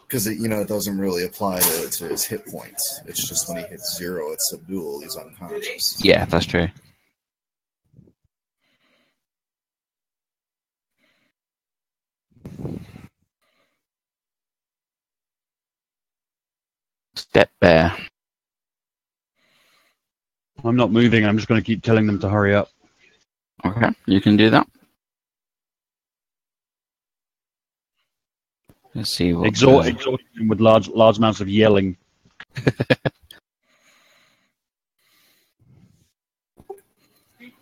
Because it doesn't really apply to his hit points. It's just when he hits 0 at subdual, he's unconscious. Yeah, that's true. Step bear. I'm not moving. I'm just going to keep telling them to hurry up. Okay, you can do that. Let's see what. Exhausting with large amounts of yelling.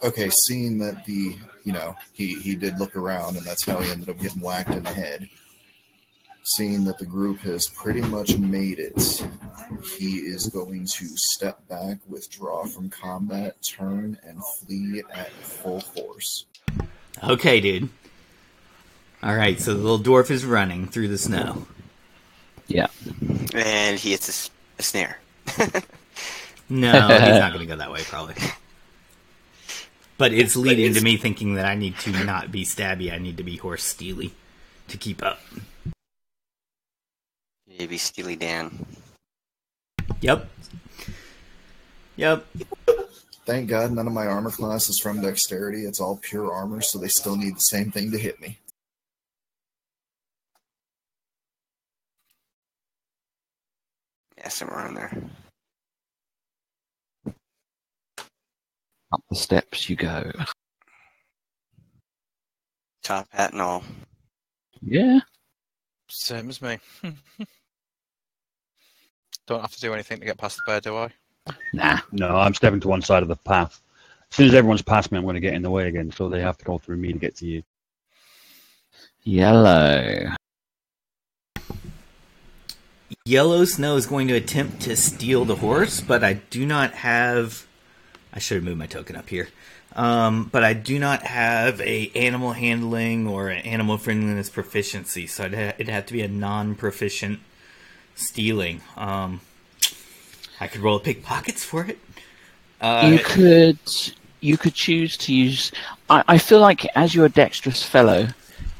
Okay, seeing that he did look around, and that's how he ended up getting whacked in the head. Seeing that the group has pretty much made it, he is going to step back, withdraw from combat, turn, and flee at full force. Okay, dude. Alright, so the little dwarf is running through the snow. Yeah. And he hits a snare. No, he's not going to go that way, probably. But it's leading to me thinking that I need to not be stabby, I need to be horse steely to keep up. Maybe Steely Dan. Yep. Thank God none of my armor class is from dexterity. It's all pure armor, so they still need the same thing to hit me. Yeah, somewhere around there. Up the steps you go. Top hat and all. Yeah. Same as me. Don't have to do anything to get past the bear, do I? Nah. No, I'm stepping to one side of the path. As soon as everyone's past me, I'm going to get in the way again, so they have to go through me to get to you. Yellow. Yellow Snow is going to attempt to steal the horse, but I do not have... I should have moved my token up here. But I do not have a animal handling or an animal friendliness proficiency, so it'd have to be a non-proficient stealing. I could roll a pickpockets for it. You could choose to use. I feel like as you're a dexterous fellow,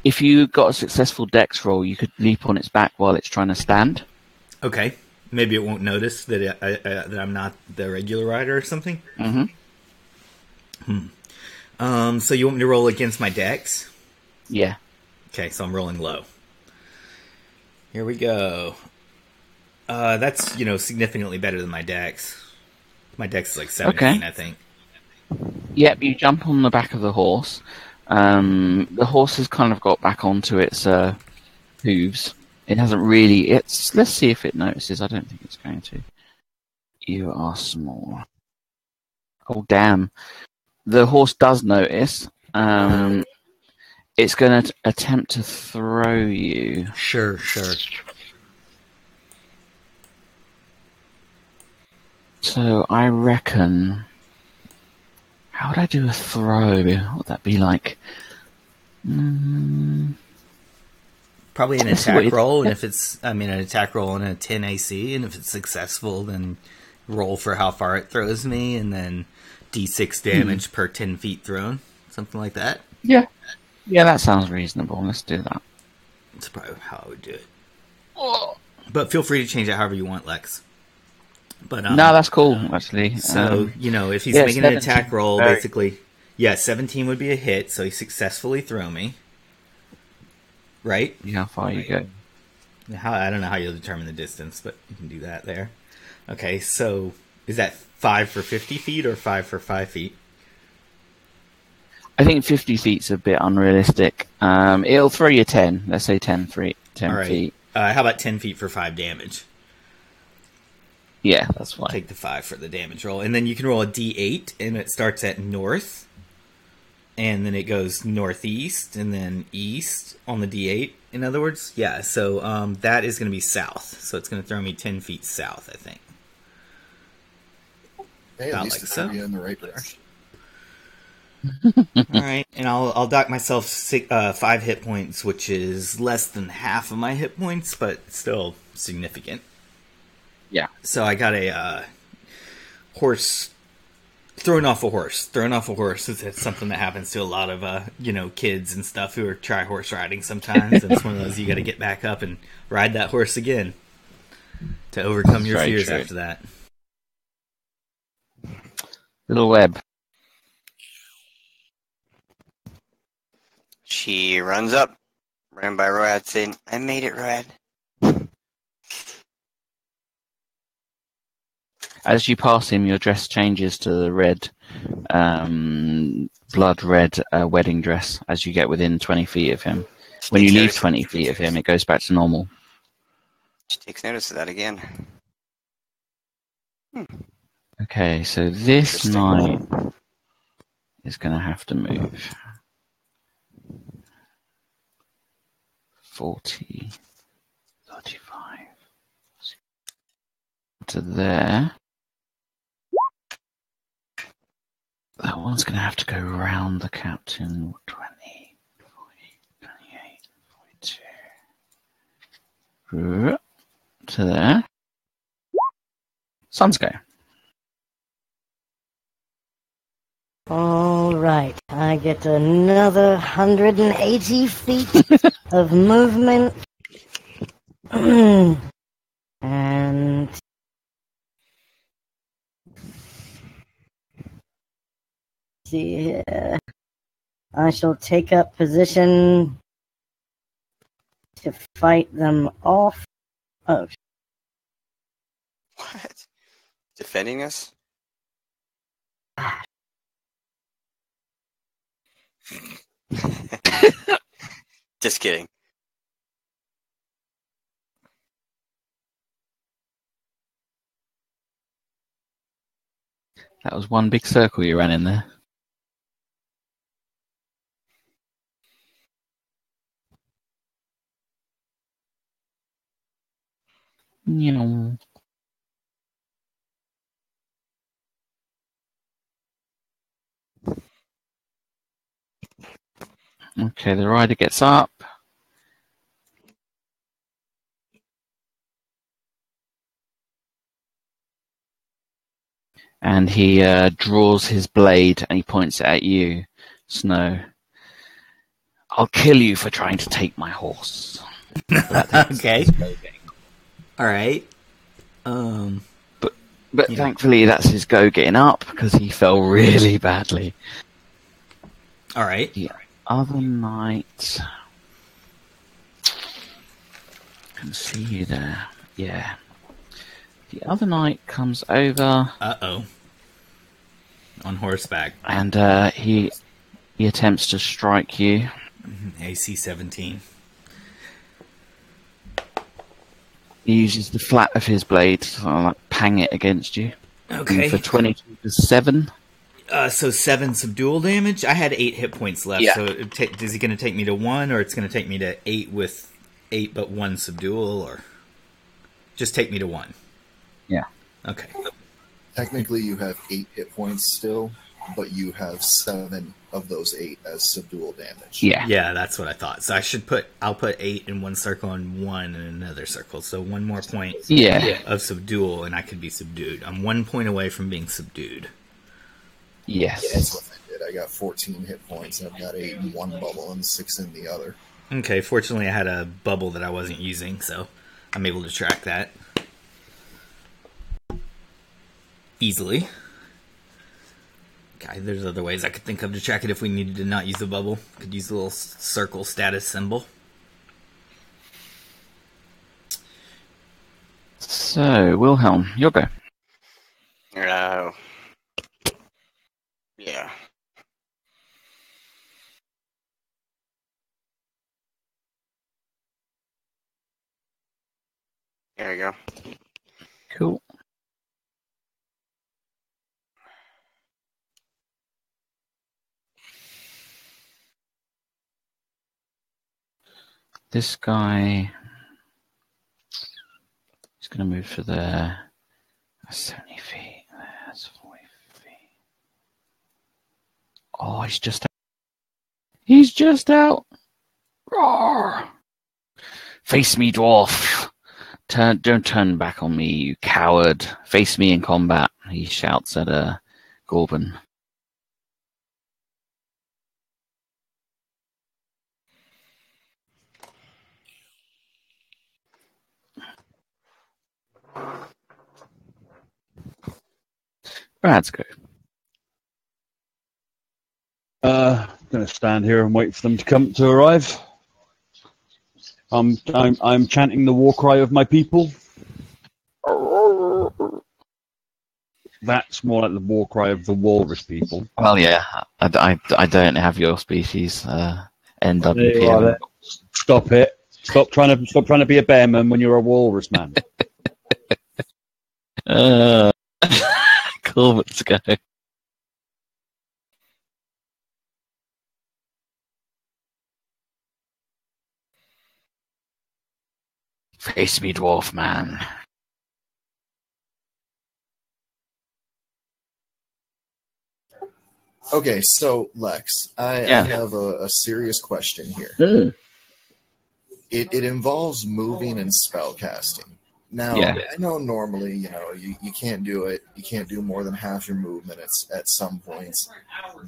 if you got a successful dex roll, you could leap on its back while it's trying to stand. Okay, maybe it won't notice that that I'm not the regular rider or something. So you want me to roll against my dex? Yeah. Okay, so I'm rolling low. Here we go. That's, significantly better than my dex. My dex is like 17, I think. Yep, you jump on the back of the horse. The horse has kind of got back onto its hooves. It hasn't really... Let's see if it notices. I don't think it's going to. You are small. Oh, damn. The horse does notice. It's going to attempt to throw you. Sure. So I reckon... How would I do a throw? What would that be like? Probably an attack roll, and if it's... an attack roll and a 10 AC, and if it's successful, then roll for how far it throws me, and then d6 damage per 10 feet thrown. Something like that. Yeah, that sounds reasonable. Let's do that. That's probably how I would do it. But feel free to change it however you want, Lex. But no, that's cool, actually. So, if he's making an attack roll, basically... Yeah, 17 would be a hit, so he successfully throw me. Right? Yeah, how far you go. I don't know how you'll determine the distance, but you can do that there. Okay, so is that 5 for 50 feet or 5 for 5 feet? I think 50 feet's a bit unrealistic. It'll throw you 10. Let's say 10 feet. All right. Feet. How about 10 feet for 5 damage? Yeah, that's fine. Take the 5 for the damage roll. And then you can roll a d8, and it starts at north. And then it goes northeast, and then east on the d8, in other words. Yeah, so that is going to be south. So it's going to throw me 10 feet south, I think. Hey, at least it's in the right direction. All right, and I'll dock myself 5 hit points, which is less than half of my hit points, but still significant. Yeah. So I got a horse Throwing off a horse. It's something that happens to a lot of kids and stuff who are try horse riding sometimes. And it's one of those you got to get back up and ride that horse again to overcome your Very fears true. after that. Little web. She runs up, ran by Road, saying, "I made it, Road." As you pass him, your dress changes to the red, blood red wedding dress as you get within 20 feet of him. When you leave 20 feet of him, it goes back to normal. She takes notice of that again. Okay, so this Interesting. knight is going to have to move 40, 35 to there. That one's going to have to go around the captain. 20, 40, 28, 42. To there. Sun's go. All right, I get another 180 feet of movement. And see here. I shall take up position to fight them off. Oh, What? Defending us? Just kidding. That was one big circle you ran in there. Meow. Okay, the rider gets up. And he draws his blade and he points it at you, Snow. I'll kill you for trying to take my horse. Okay. All right. But thankfully that's his go getting up because he fell really badly. All right. The other knight can see you there. Yeah. The other knight comes over. Uh-oh. On horseback. And he attempts to strike you. AC 17. He uses the flat of his blade to sort of like pang it against you. Okay. And for 22 to 7. So 7 subdual damage? I had 8 hit points left. Yeah. So is he going to take me to 1, or it's going to take me to 8 with 8 but 1 subdual, or just take me to 1? Yeah. Okay. Technically, you have 8 hit points still, but you have 7 of those 8 as subdual damage. Yeah. Yeah, that's what I thought. So I'll put 8 in one circle and 1 in another circle. So 1 more point of subdual and I could be subdued. I'm 1 point away from being subdued. Yes. Yeah, that's what I did. I got 14 hit points. I've got 8 in one bubble and 6 in the other. Okay, fortunately I had a bubble that I wasn't using, so I'm able to track that easily. Okay, there's other ways I could think of to track it if we needed to not use the bubble. Could use the little circle status symbol. So, Wilhelm, your go. Yeah. There we go. Cool. This guy is going to move for there. That's 70 feet. That's 40 feet. Oh, he's just out. He's just out. Roar! Face me, dwarf. Don't turn back on me, you coward. Face me in combat, he shouts at Gorban. Brad's go. Going to stand here and wait for them to arrive. I'm chanting the war cry of my people. That's more like the war cry of the walrus people. Well, yeah, I don't have your species There you are, NWPM. there. Stop it! Stop trying to be a bearman when you're a walrus man. Cool, let's go. Face me, dwarf man. Okay, so Lex, I Yeah. have a serious question here. Mm. It involves moving and spell casting. Now, Yeah. I know normally, you can't do it. You can't do more than half your movement at some points.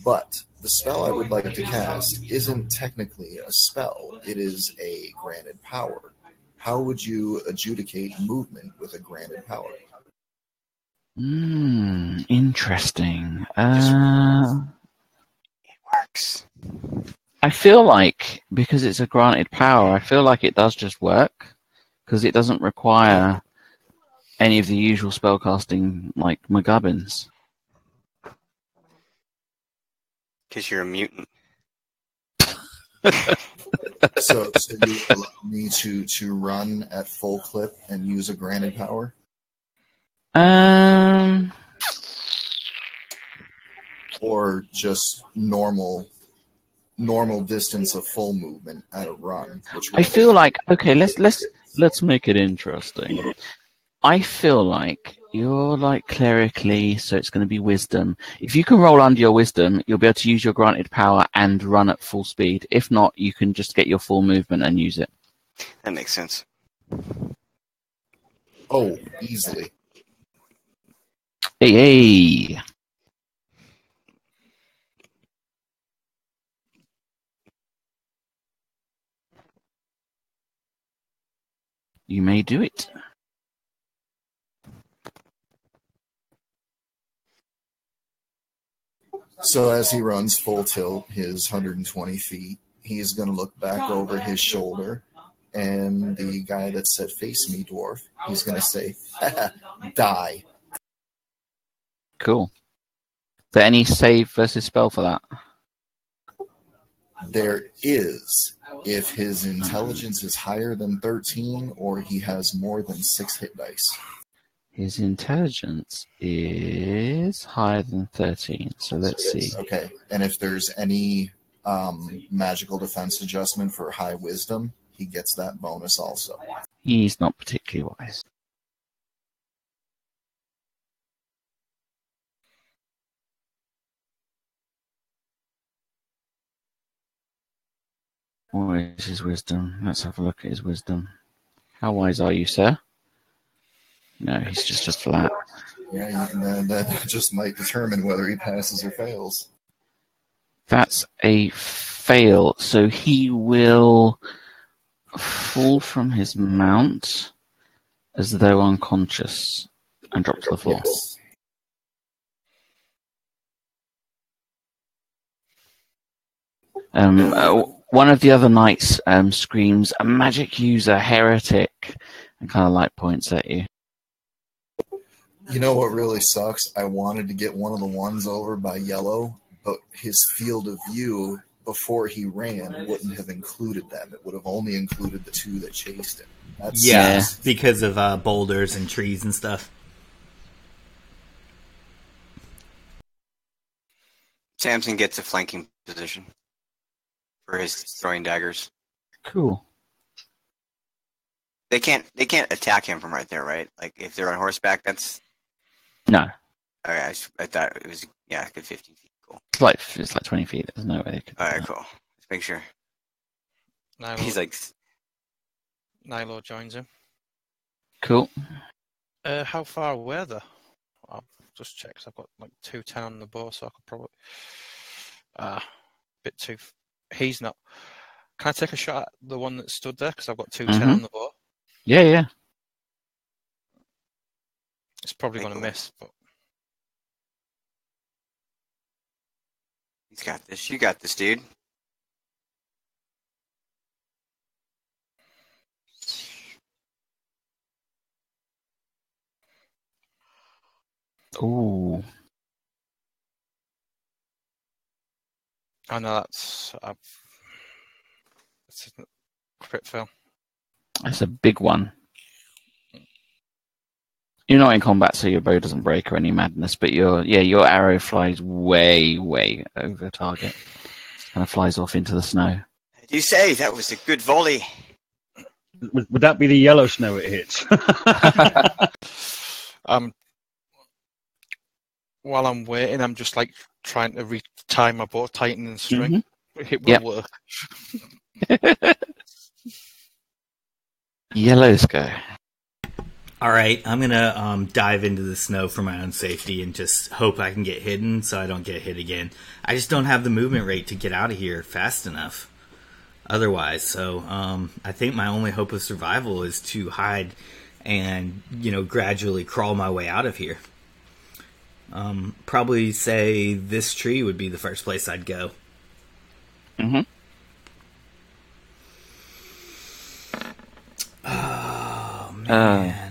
But the spell I would like to cast isn't technically a spell. It is a granted power. How would you adjudicate movement with a granted power? Interesting. Works. I feel like, because it's a granted power, I feel like it does just work, because it doesn't require any of the usual spellcasting, like McGubbins. Because you're a mutant. So you allow me to run at full clip and use a granted power? Or just normal distance of full movement at a run? I feel like, okay, let's make it interesting. I feel like you're like clerically, so it's going to be wisdom. If you can roll under your wisdom, you'll be able to use your granted power and run at full speed. If not, you can just get your full movement and use it. That makes sense. Oh, easily. Hey. You may do it. So as he runs full tilt, his 120 feet, he's going to look back over his shoulder, and the guy that said, "Face me, dwarf," he's going to say, "Die." Cool. Is there any save versus spell for that? There is, if his intelligence is higher than 13 or he has more than 6 hit dice. His intelligence is higher than 13, so let's see. Okay, and if there's any magical defense adjustment for high wisdom, he gets that bonus also. He's not particularly wise. Where is his wisdom? Let's have a look at his wisdom. How wise are you, sir? No, he's just flat. Yeah, that just might determine whether he passes or fails. That's a fail. So he will fall from his mount as though unconscious and drop to the floor. Yes. One of the other knights screams, "A magic user, heretic," and kind of like points at you. You know what really sucks? I wanted to get one of the ones over by yellow, but his field of view before he ran wouldn't have included them. It would have only included the 2 that chased him. That's Yeah, because of boulders and trees and stuff. Samson gets a flanking position for his throwing daggers. Cool. They can't attack him from right there, right? Like if they're on horseback, that's No. okay. I thought it was good 15 feet. Cool. It's like 20 feet. There's no way they could. All right, cool. Let's make sure. He's like Nylor joins him. Cool. How far were they? just check 'cause I've got like 210 on the bow, so I could probably. Bit too. He's not. Can I take a shot at the one that stood there? Because I've got 210 on the bow. Yeah, yeah. It's probably going to miss, but. He's got this. You got this, dude. Ooh. I know that's. It's a crit fail. That's a big one. You're not in combat, so your bow doesn't break or any madness, but your arrow flies way, way over target. Kind of flies off into the snow. You say that was a good volley. Would that be the yellow snow it hits? While I'm waiting, I'm just like trying to retie my bow, tighten the string. It will work. Yellows go. All right, I'm gonna dive into the snow for my own safety and just hope I can get hidden so I don't get hit again. I just don't have the movement rate to get out of here fast enough otherwise. So I think my only hope of survival is to hide and gradually crawl my way out of here. Probably say this tree would be the first place I'd go. Mm-hmm. Oh man.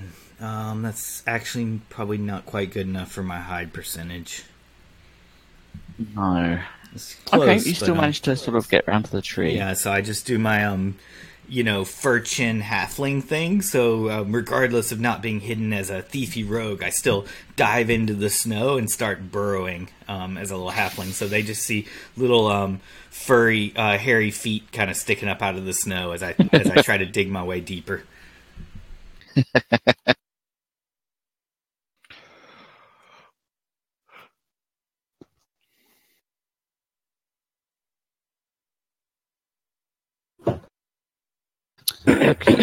That's actually probably not quite good enough for my hide percentage. No. It's close, okay, you still but, managed to sort of get around to the tree. Yeah, so I just do my fur chin halfling thing. So regardless of not being hidden as a thiefy rogue, I still dive into the snow and start burrowing as a little halfling. So they just see little furry, hairy feet kind of sticking up out of the snow as I try to dig my way deeper. Okay.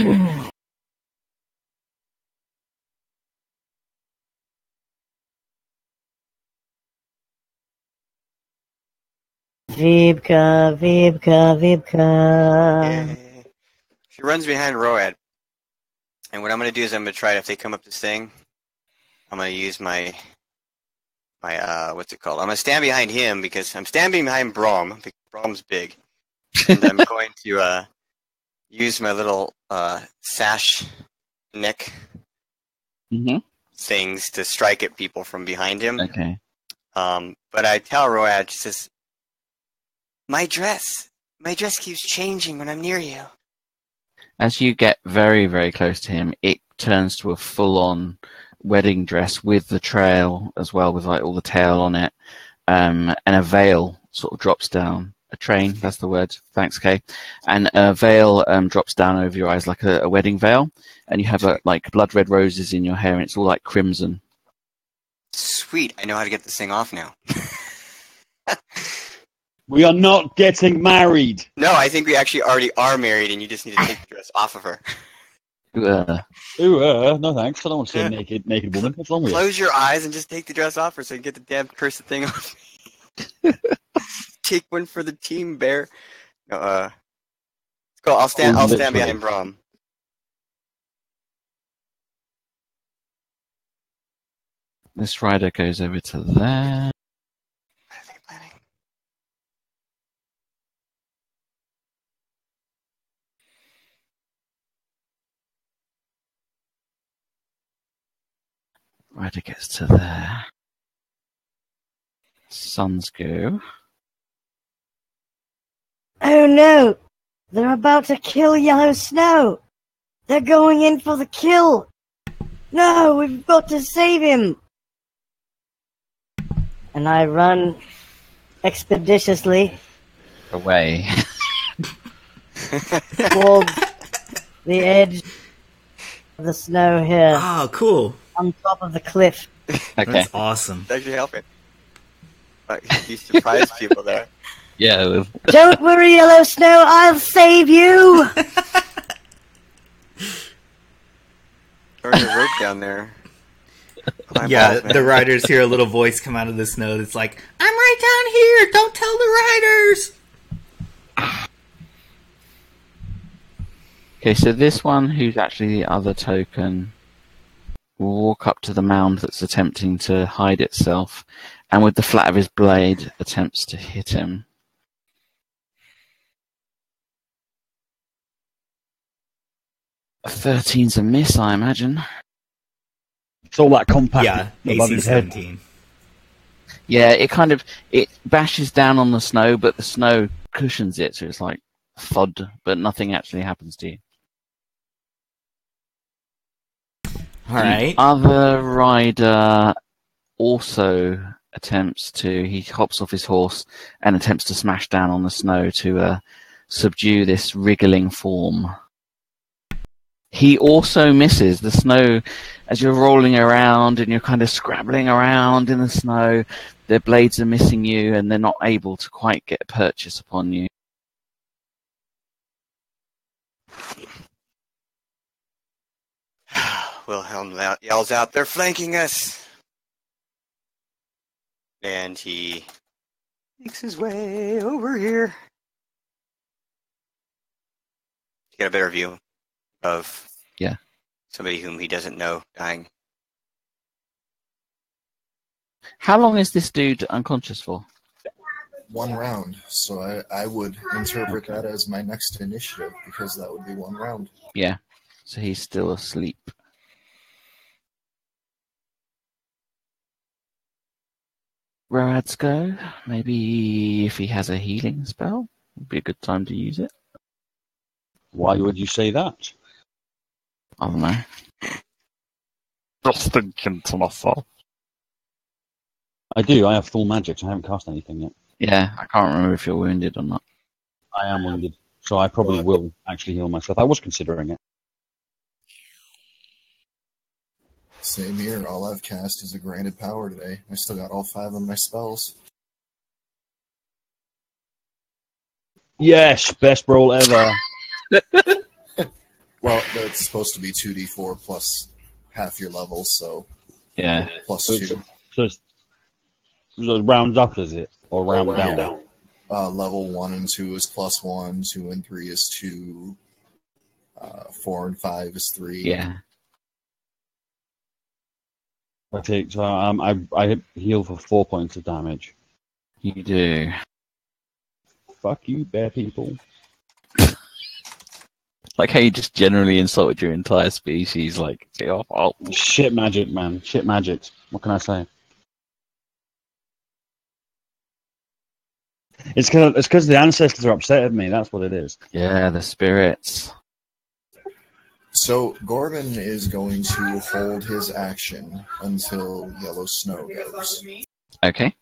Vibka, Vibka, Vibka. Yay. She runs behind Road. And what I'm going to do is I'm going to try, if they come up to sing, I'm going to use my what's it called? I'm going to stand behind him because I'm standing behind Brom, because Brom's big. And I'm going to use my little sash neck things to strike at people from behind him. Okay. But I tell Road, she says, my dress keeps changing when I'm near you. As you get very, very close to him, it turns to a full-on wedding dress with the trail as well, with like all the tail on it, and a veil sort of drops down. A train, that's the word. Thanks, Kay. And a veil drops down over your eyes like a wedding veil, and you have like blood red roses in your hair, and it's all like crimson. Sweet, I know how to get this thing off now. We are not getting married. No, I think we actually already are married, and you just need to take the dress off of her. No thanks. I don't want to see a naked woman. What's wrong with you? Close your eyes and just take the dress off her so you can get the damn cursed thing off. Take one for the team, Bear. No, let's go. I'll stand behind Brom. This rider goes over to there. What are they planning? Rider gets to there. Sons go. Oh no! They're about to kill Yellow Snow! They're going in for the kill! No, we've got to save him! And I run expeditiously Away. towards the edge of the snow here, Oh, cool. on top of the cliff. Okay. That's awesome. It's actually helping. You surprised people there. Yeah. Don't worry, Yellow Snow, I'll save you! Throwing a rope down there. My Yeah, balls, man. the riders hear a little voice come out of the snow that's like, I'm right down here! Don't tell the riders! Okay, so this one, who's actually the other token, will walk up to the mound that's attempting to hide itself, and with the flat of his blade, attempts to hit him. A 13's a miss, I imagine. It's all that compact Yeah, above AC his head. 17. Yeah, it bashes down on the snow, but the snow cushions it, so it's like thud, but nothing actually happens to you. Alright. The other rider also he hops off his horse and attempts to smash down on the snow to subdue this wriggling form. He also misses. The snow, as you're rolling around and you're kind of scrabbling around in the snow, their blades are missing you and they're not able to quite get a purchase upon you. Wilhelm yells out, "They're flanking us!" And he makes his way over here to get a better view of somebody whom he doesn't know dying. How long is this dude unconscious for? 1 round. So I would interpret that as my next initiative, because that would be 1 round. Yeah, so he's still asleep. Road's go. Maybe if he has a healing spell, would be a good time to use it. Why would you say that? I don't know. Just thinking to myself. I do. I have full magic. So I haven't cast anything yet. Yeah, I can't remember if you're wounded or not. I am wounded, so I probably will actually heal myself. I was considering it. Same here. All I've cast is a granted power today. I still got all 5 of my spells. Yes, best roll ever. Well, that's supposed to be 2d4 plus half your level, so Yeah. plus So 2. So it rounds up, is it? Or round down? Yeah. Level 1 and 2 is plus 1, 2 and 3 is 2, 4 and 5 is 3. Yeah. Okay, so I heal for 4 points of damage. You do. Fuck you, bear people. Like how you just generally insulted your entire species, like, get off. Oh. Shit magic, man. Shit magic. What can I say? It's because the ancestors are upset at me. That's what it is. Yeah, the spirits. So Gordon is going to hold his action until yellow snow goes. Okay.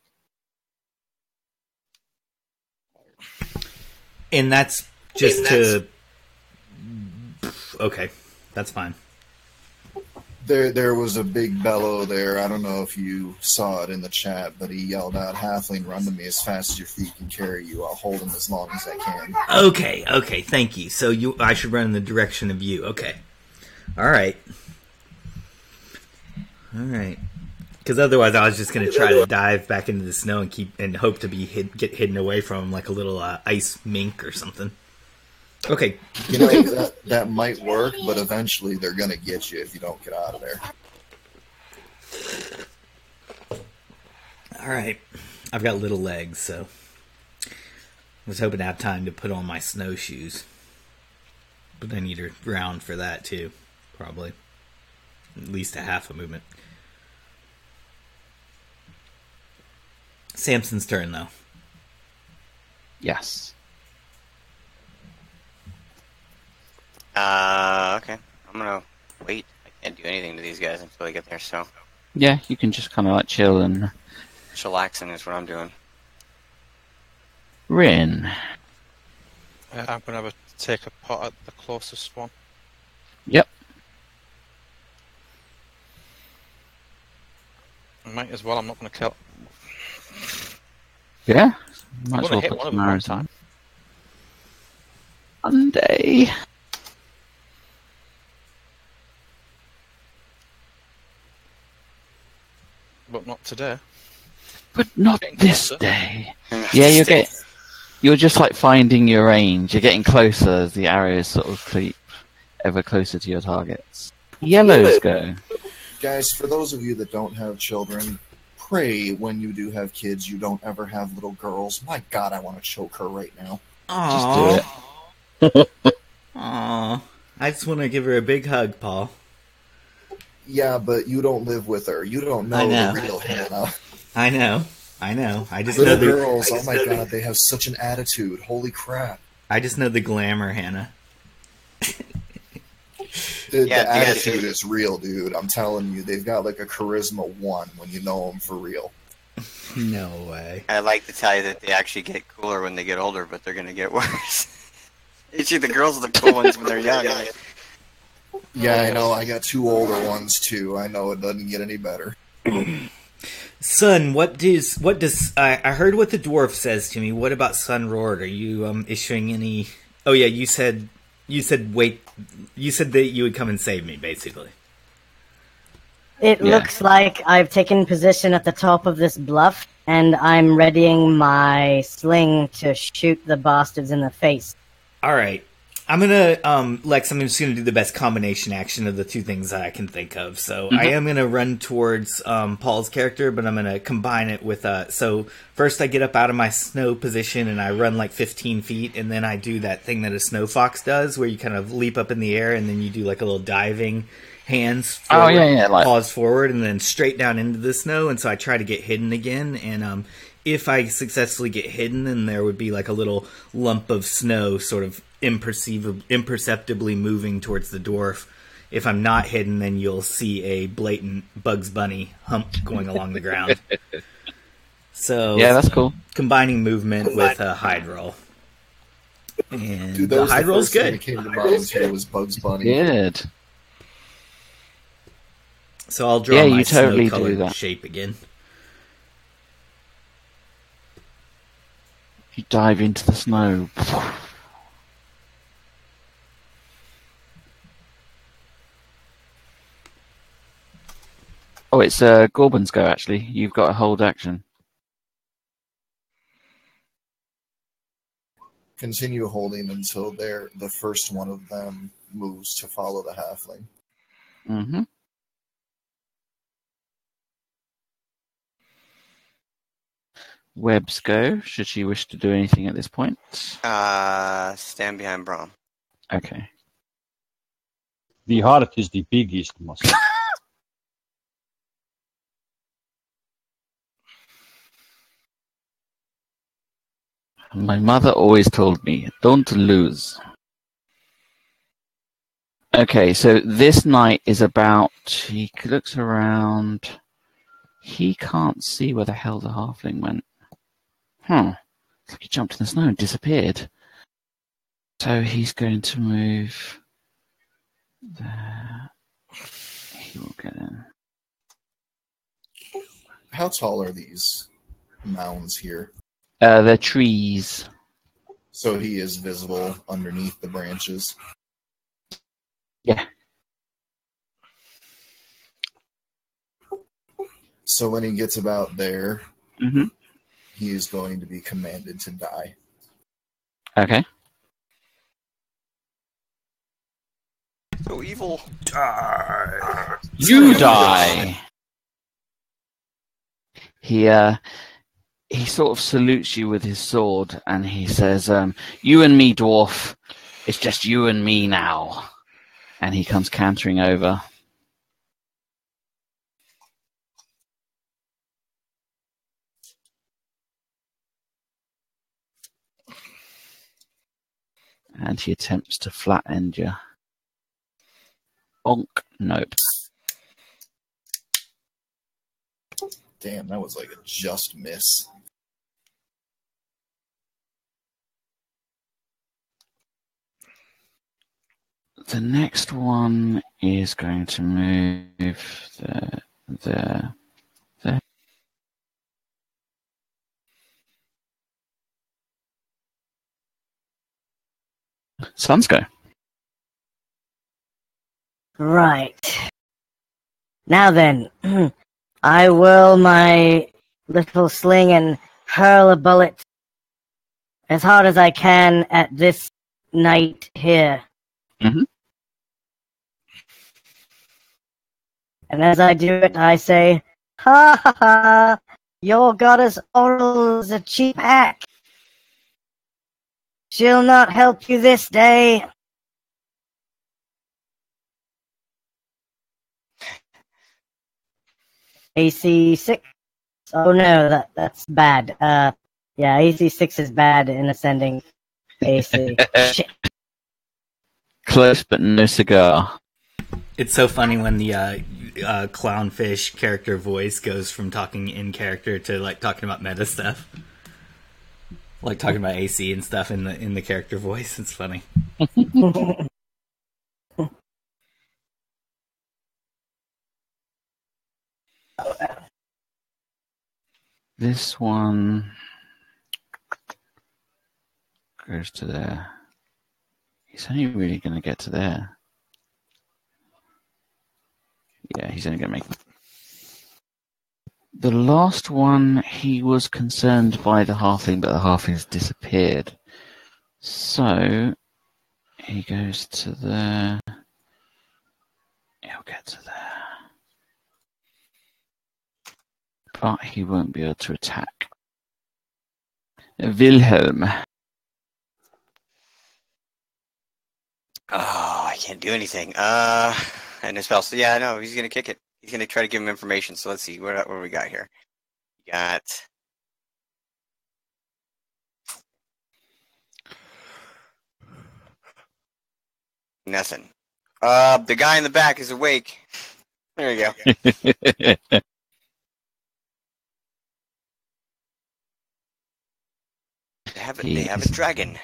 And that's just to... Okay, that's fine. There was a big bellow there. I don't know if you saw it in the chat, but he yelled out, "Halfling, run to me as fast as your feet can carry you. I'll hold him as long as I can." Okay, thank you. So I should run in the direction of you. Okay. Alright. Because otherwise I was just going to try to dive back into the snow and hope to get hidden away from him like a little ice mink or something. Okay. You know, that might work, but eventually they're going to get you if you don't get out of there. Alright. I've got little legs, so I was hoping to have time to put on my snowshoes. But I need a round for that, too. Probably. At least a half a movement. Samson's turn, though. Yes. Okay. I'm gonna wait. I can't do anything to these guys until I get there, so Yeah, you can just kind of like chill and... chillaxing is what I'm doing. Rin. I'm going to take a pot at the closest one. Yep. Might as well. I'm not going to kill. Yeah. Might I'm as gonna well hit put one of some them arrows one on. Monday. but not today. But not Getting this closer. day. Yeah, you're just like finding your range. You're getting closer as the arrows sort of creep ever closer to your targets. Yellows go. Guys, for those of you that don't have children, pray when you do have kids, you don't ever have little girls. My God, I want to choke her right now. Aww. Just do it. Aww. I just want to give her a big hug, Paul. Yeah, but you don't live with her. You don't know, I know. the real Hannah. I know. I just Little know the girls, oh my God, they have such an attitude. Holy crap. I just know the glamour, Hannah. The Yeah, attitude is real, dude. I'm telling you, they've got like a charisma 1 when you know them for real. No way. I like to tell you that they actually get cooler when they get older, but they're going to get worse. Usually the girls are the cool ones when they're young. Yeah, I know. I got 2 older ones too. I know it doesn't get any better. Son, what does I heard what the dwarf says to me. What about Son Roard? Are you issuing any? Oh yeah, you said wait. You said that you would come and save me, basically. It Yeah. looks like I've taken position at the top of this bluff, and I'm readying my sling to shoot the bastards in the face. All right. I'm gonna Lex. I'm just gonna do the best combination action of the two things that I can think of. So I am gonna run towards Paul's character, but I'm gonna combine it with So first, I get up out of my snow position and I run like 15 feet, and then I do that thing that a snow fox does, where you kind of leap up in the air and then you do like a little diving hands forward, like paws forward, and then straight down into the snow. And so I try to get hidden again, and if I successfully get hidden, then there would be like a little lump of snow sort of imperceptibly moving towards the dwarf. If I'm not hidden, then you'll see a blatant Bugs Bunny hump going along the ground. So yeah, that's cool. combining movement with a hide roll. And Dude, that the was hide the roll's first thing good. that came to mind too was Bugs Bunny. Good. So I'll draw Yeah, my you totally do snow-colored that. shape again. You dive into the snow. Oh, it's Gorbin's go, actually. You've got a hold action. Continue holding until the first one of them moves to follow the halfling. Mm-hmm. Webs go. Should she wish to do anything at this point? Stand behind Brom. Okay. The heart is the biggest muscle. My mother always told me, don't lose. Okay, so this knight is about... He looks around. He can't see where the hell the halfling went. It's like he jumped in the snow and disappeared. So he's going to move there. He will get in. How tall are these mounds here? They're trees. So he is visible underneath the branches. Yeah. So when he gets about there, Mm-hmm. he is going to be commanded to die. Okay. So evil. You die. He sort of salutes you with his sword, and he says, "You and me, dwarf. It's just you and me now." And he comes cantering over. And he attempts to flat end you. Bonk. Nope. Damn, that was like a just miss. The next one is going to move there. Suns go. Right. Now then, I whirl my little sling and hurl a bullet as hard as I can at this knight here. Mm-hmm. And as I do it, I say, "Ha ha ha! Your goddess Oral is a cheap hack. She'll not help you this day." AC 6. Oh no, that's bad. Yeah, AC 6 is bad in ascending AC. Shit. Close, but no cigar. It's so funny when the clownfish character voice goes from talking in character to like talking about meta stuff, like talking about AC and stuff in the character voice. It's funny. This one goes to there. He's only really going to get to there. Yeah, he's only going to make it. The last one, he was concerned by the halfling, but the halfling's disappeared. So, he goes to there. He'll get to there. But he won't be able to attack. Wilhelm. Oh, I can't do anything. And his spell. So yeah, no, he's gonna kick it. He's gonna try to give him information. So let's see what we got here. We got nothing. The guy in the back is awake. There you go. They have a dragon.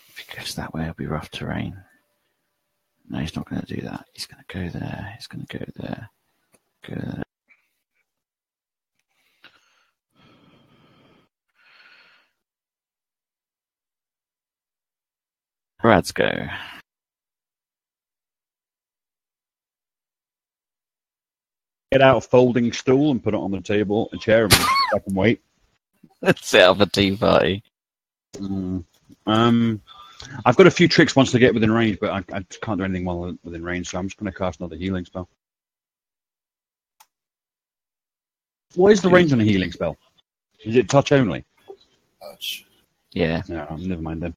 If he goes that way, it'll be rough terrain. No, he's not going to do that. He's going to go there. He's going to go there. Go there. Brad's go. Get out a folding stool and put it on the table, a chair, and I can wait. Let's set up a tea party. I've got a few tricks once they get within range, but I just can't do anything while within range, so I'm just going to cast another healing spell. What is the range on a healing spell? Is it touch only? Touch. Yeah. No, never mind then.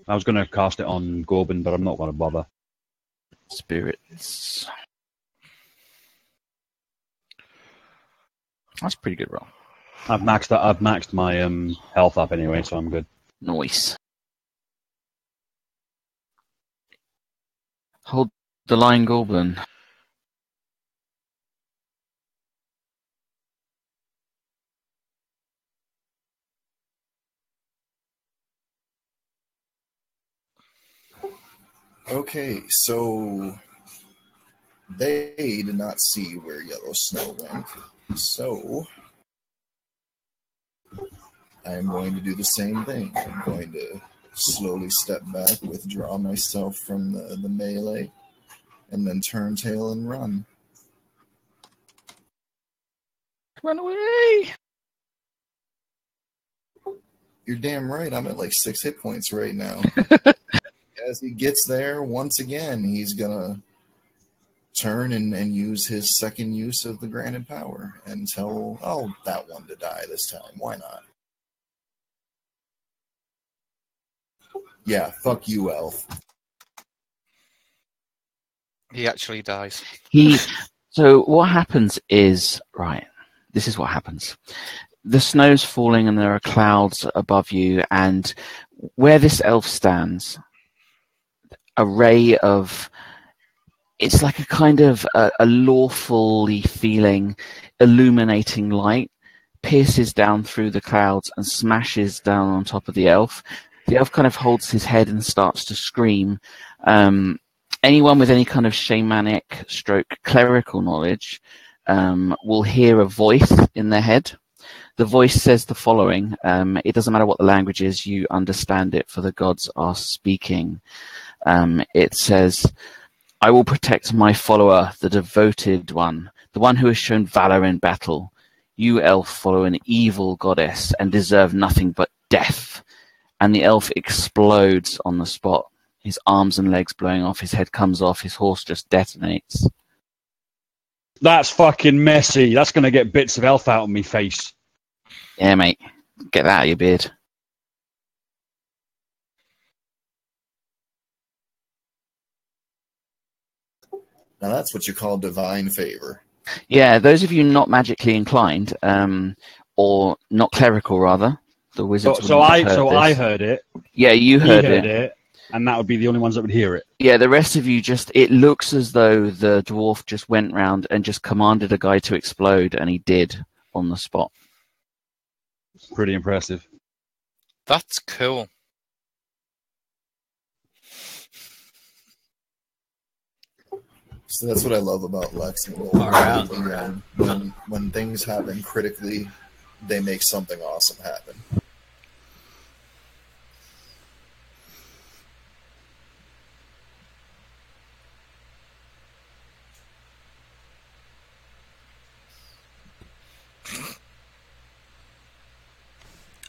I was going to cast it on Gorbin, but I'm not going to bother. Spirits. That's a pretty good roll. I've maxed my health up anyway, so I'm good. Nice. Hold the line, Goblin. Okay, so they did not see where Yellow Snow went, so I'm going to do the same thing. I'm going to slowly step back, withdraw myself from the melee, and then turn tail and run. Run away! You're damn right, I'm at like 6 hit points right now. As he gets there, once again, he's gonna turn and use his second use of the granted power and tell that one to die this time. Why not? Yeah, fuck you, elf. He actually dies. So what happens is, right, this is what happens. The snow's falling and there are clouds above you, and where this elf stands, a ray of, it's like a kind of a lawfully feeling, illuminating light pierces down through the clouds and smashes down on top of the elf. The elf kind of holds his head and starts to scream. Anyone with any kind of shamanic stroke clerical knowledge will hear a voice in their head. The voice says the following. It doesn't matter what the language is, you understand it, for the gods are speaking. It says, I will protect my follower, the devoted one, the one who has shown valor in battle. You, elf, follow an evil goddess and deserve nothing but death. And the elf explodes on the spot. His arms and legs blowing off, his head comes off, his horse just detonates. That's fucking messy. That's going to get bits of elf out of me face. Yeah, mate. Get that out of your beard. Now that's what you call divine favor. Yeah, those of you not magically inclined, or not clerical, rather, the wizards. So I heard it. Yeah, you heard it, and that would be the only ones that would hear it. Yeah, the rest of you it looks as though the dwarf just went round and just commanded a guy to explode, and he did on the spot. Pretty impressive. That's cool. So that's what I love about Lex and Gold. Right. When things happen critically, they make something awesome happen.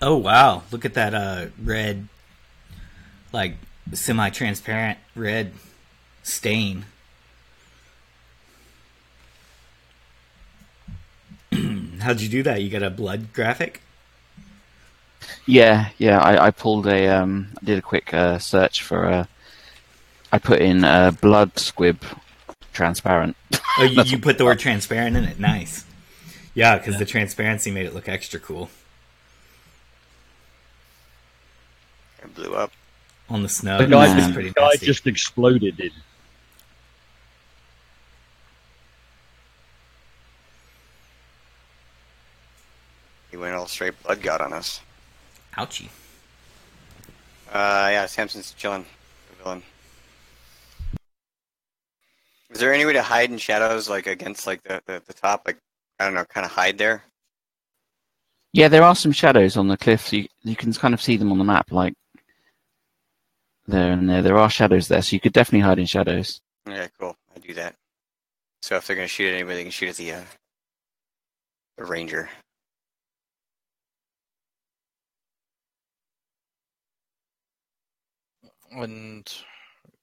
Oh wow! Look at that red, like semi-transparent red stain. How'd you do that? You got a blood graphic? Yeah. I pulled I did a quick search for. I put in blood squib transparent. Oh, you put the word transparent in it. Nice. Yeah, because the transparency made it look extra cool. It blew up on the snow. The guy just exploded. He went all straight blood god on us. Ouchie. Yeah, Samson's chilling. The villain. Is there any way to hide in shadows, like against like the top, like I don't know, kind of hide there? Yeah, there are some shadows on the cliffs. You can kind of see them on the map, like there and there. There are shadows there, so you could definitely hide in shadows. Yeah, cool. I do that. So if they're gonna shoot at anybody, they can shoot at the ranger. And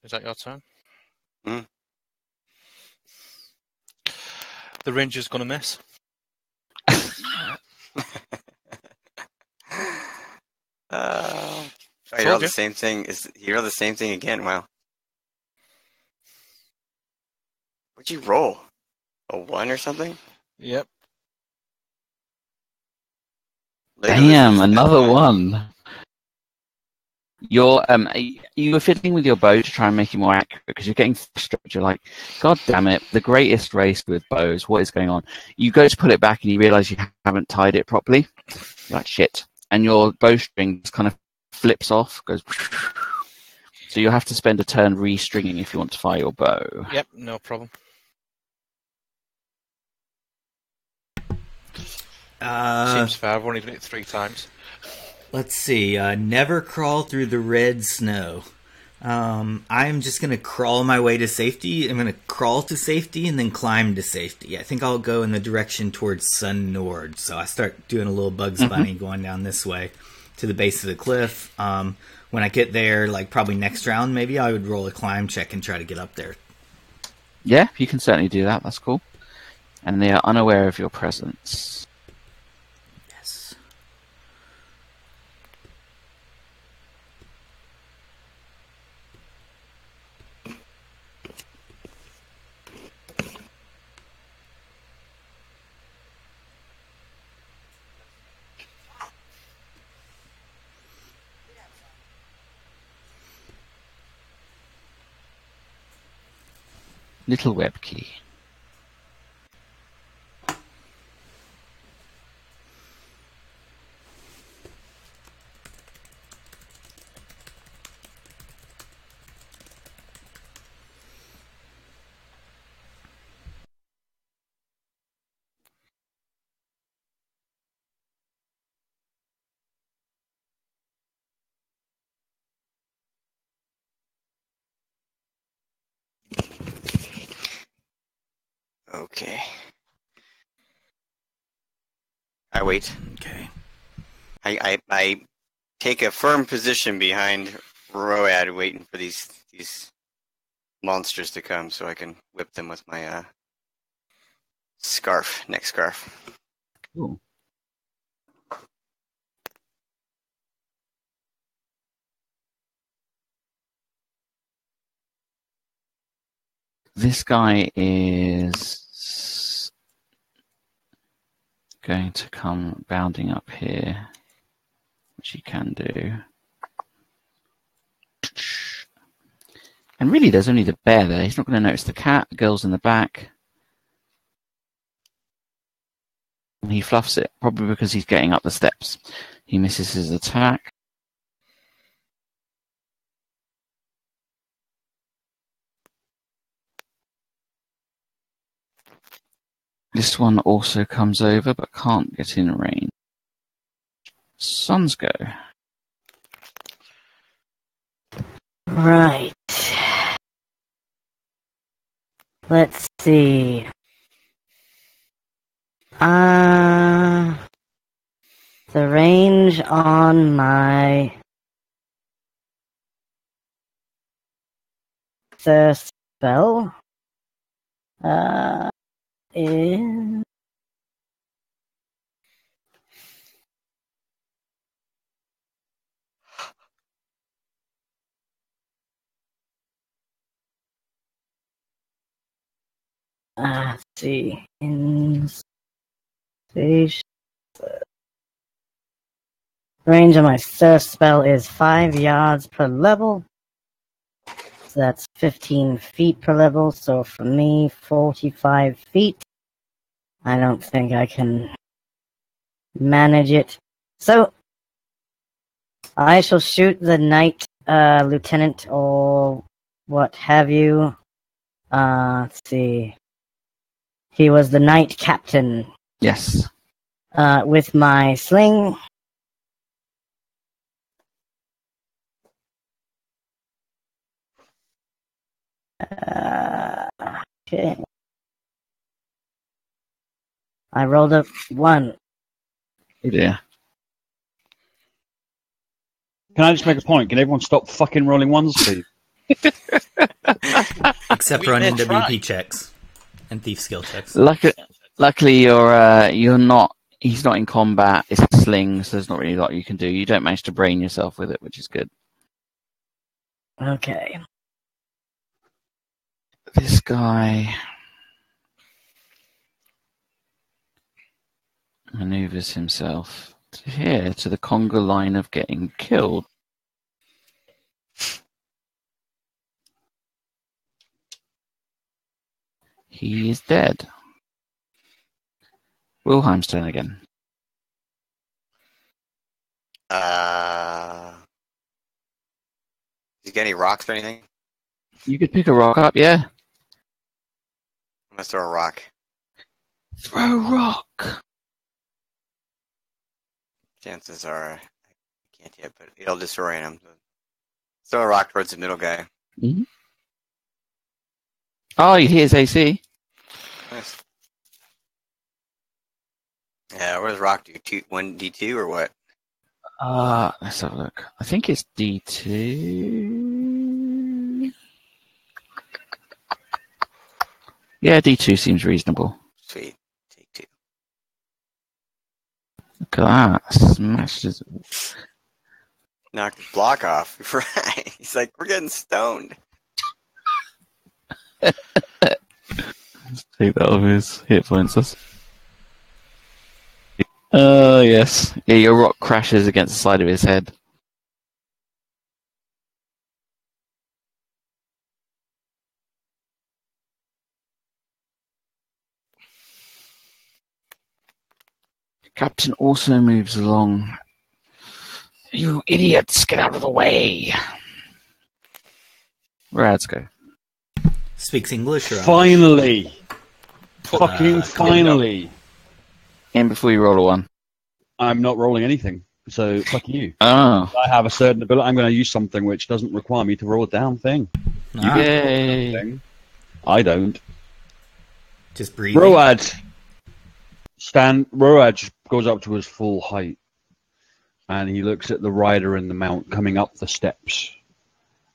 is that your turn? Hmm. The ranger's gonna miss. You rolled the same thing. You rolled the same thing again? Wow. What'd you roll? A 1 or something? Yep. Damn, another one. You were fiddling with your bow to try and make it more accurate because you're getting frustrated. You're like, God damn it, the greatest race with bows. What is going on? You go to pull it back and you realize you haven't tied it properly. You're like, shit. And your bowstring just kind of flips off, goes. So you'll have to spend a turn restringing if you want to fire your bow. Yep, no problem. Seems fair. I've only done it 3 times. Let's see. Never crawl through the red snow. I'm just going to crawl my way to safety. I'm going to crawl to safety and then climb to safety. I think I'll go in the direction towards Sun Nord. So I start doing a little Bugs Bunny going down this way to the base of the cliff. When I get there, like probably next round, maybe I would roll a climb check and try to get up there. Yeah, you can certainly do that. That's cool. And they are unaware of your presence. Yes. Little web key. Okay. I wait. Okay. I take a firm position behind Road, waiting for these monsters to come, so I can whip them with my neck scarf. Cool. This guy is going to come bounding up here, which he can do. And really, there's only the bear there. He's not going to notice the cat. The girl's in the back. And he fluffs it, probably because he's getting up the steps. He misses his attack. This one also comes over, but can't get in range. Sun's go. Right. Let's see. The range on my first spell is let's see. Range on my first spell is 5 yards per level. So that's 15 feet per level. So for me, 45 feet. I don't think I can manage it. So I shall shoot the knight lieutenant or what have you. Let's see. He was the knight captain. Yes. With my sling. Okay. I rolled a 1. Oh dear. Can I just make a point? Can everyone stop fucking rolling ones, please? Except for on NWP checks and thief skill checks. Luckily, you're not. He's not in combat. It's a sling, so there's not really a lot you can do. You don't manage to brain yourself with it, which is good. Okay. This guy maneuvers himself to here, to the conga line of getting killed. He is dead. Wilhelm's turn again. You got any rocks or anything? You could pick a rock up, yeah. I'm gonna throw a rock. Throw rock. Chances are I can't yet, but it'll disorient him. Throw a rock towards the middle guy. Mm-hmm. Oh, you hear his AC. Nice. Yeah, what does rock do? 1d2 or what? Let's have a look. I think it's D2. Yeah, D2 seems reasonable. Sweet. Take 2. Look at that. Smashes. Knocked his block off. Right. He's like, we're getting stoned. Take that off his hit points. Yes. Yeah, your rock crashes against the side of his head. Captain also moves along. You idiots, get out of the way. Rads go. Speaks English or Finally! Fucking finally! In before you roll a 1. I'm not rolling anything, so fuck you. Oh. I have a certain ability. I'm going to use something which doesn't require me to roll a damn thing. Yay. I don't. Just breathing. Road just goes up to his full height, and he looks at the rider and the mount coming up the steps,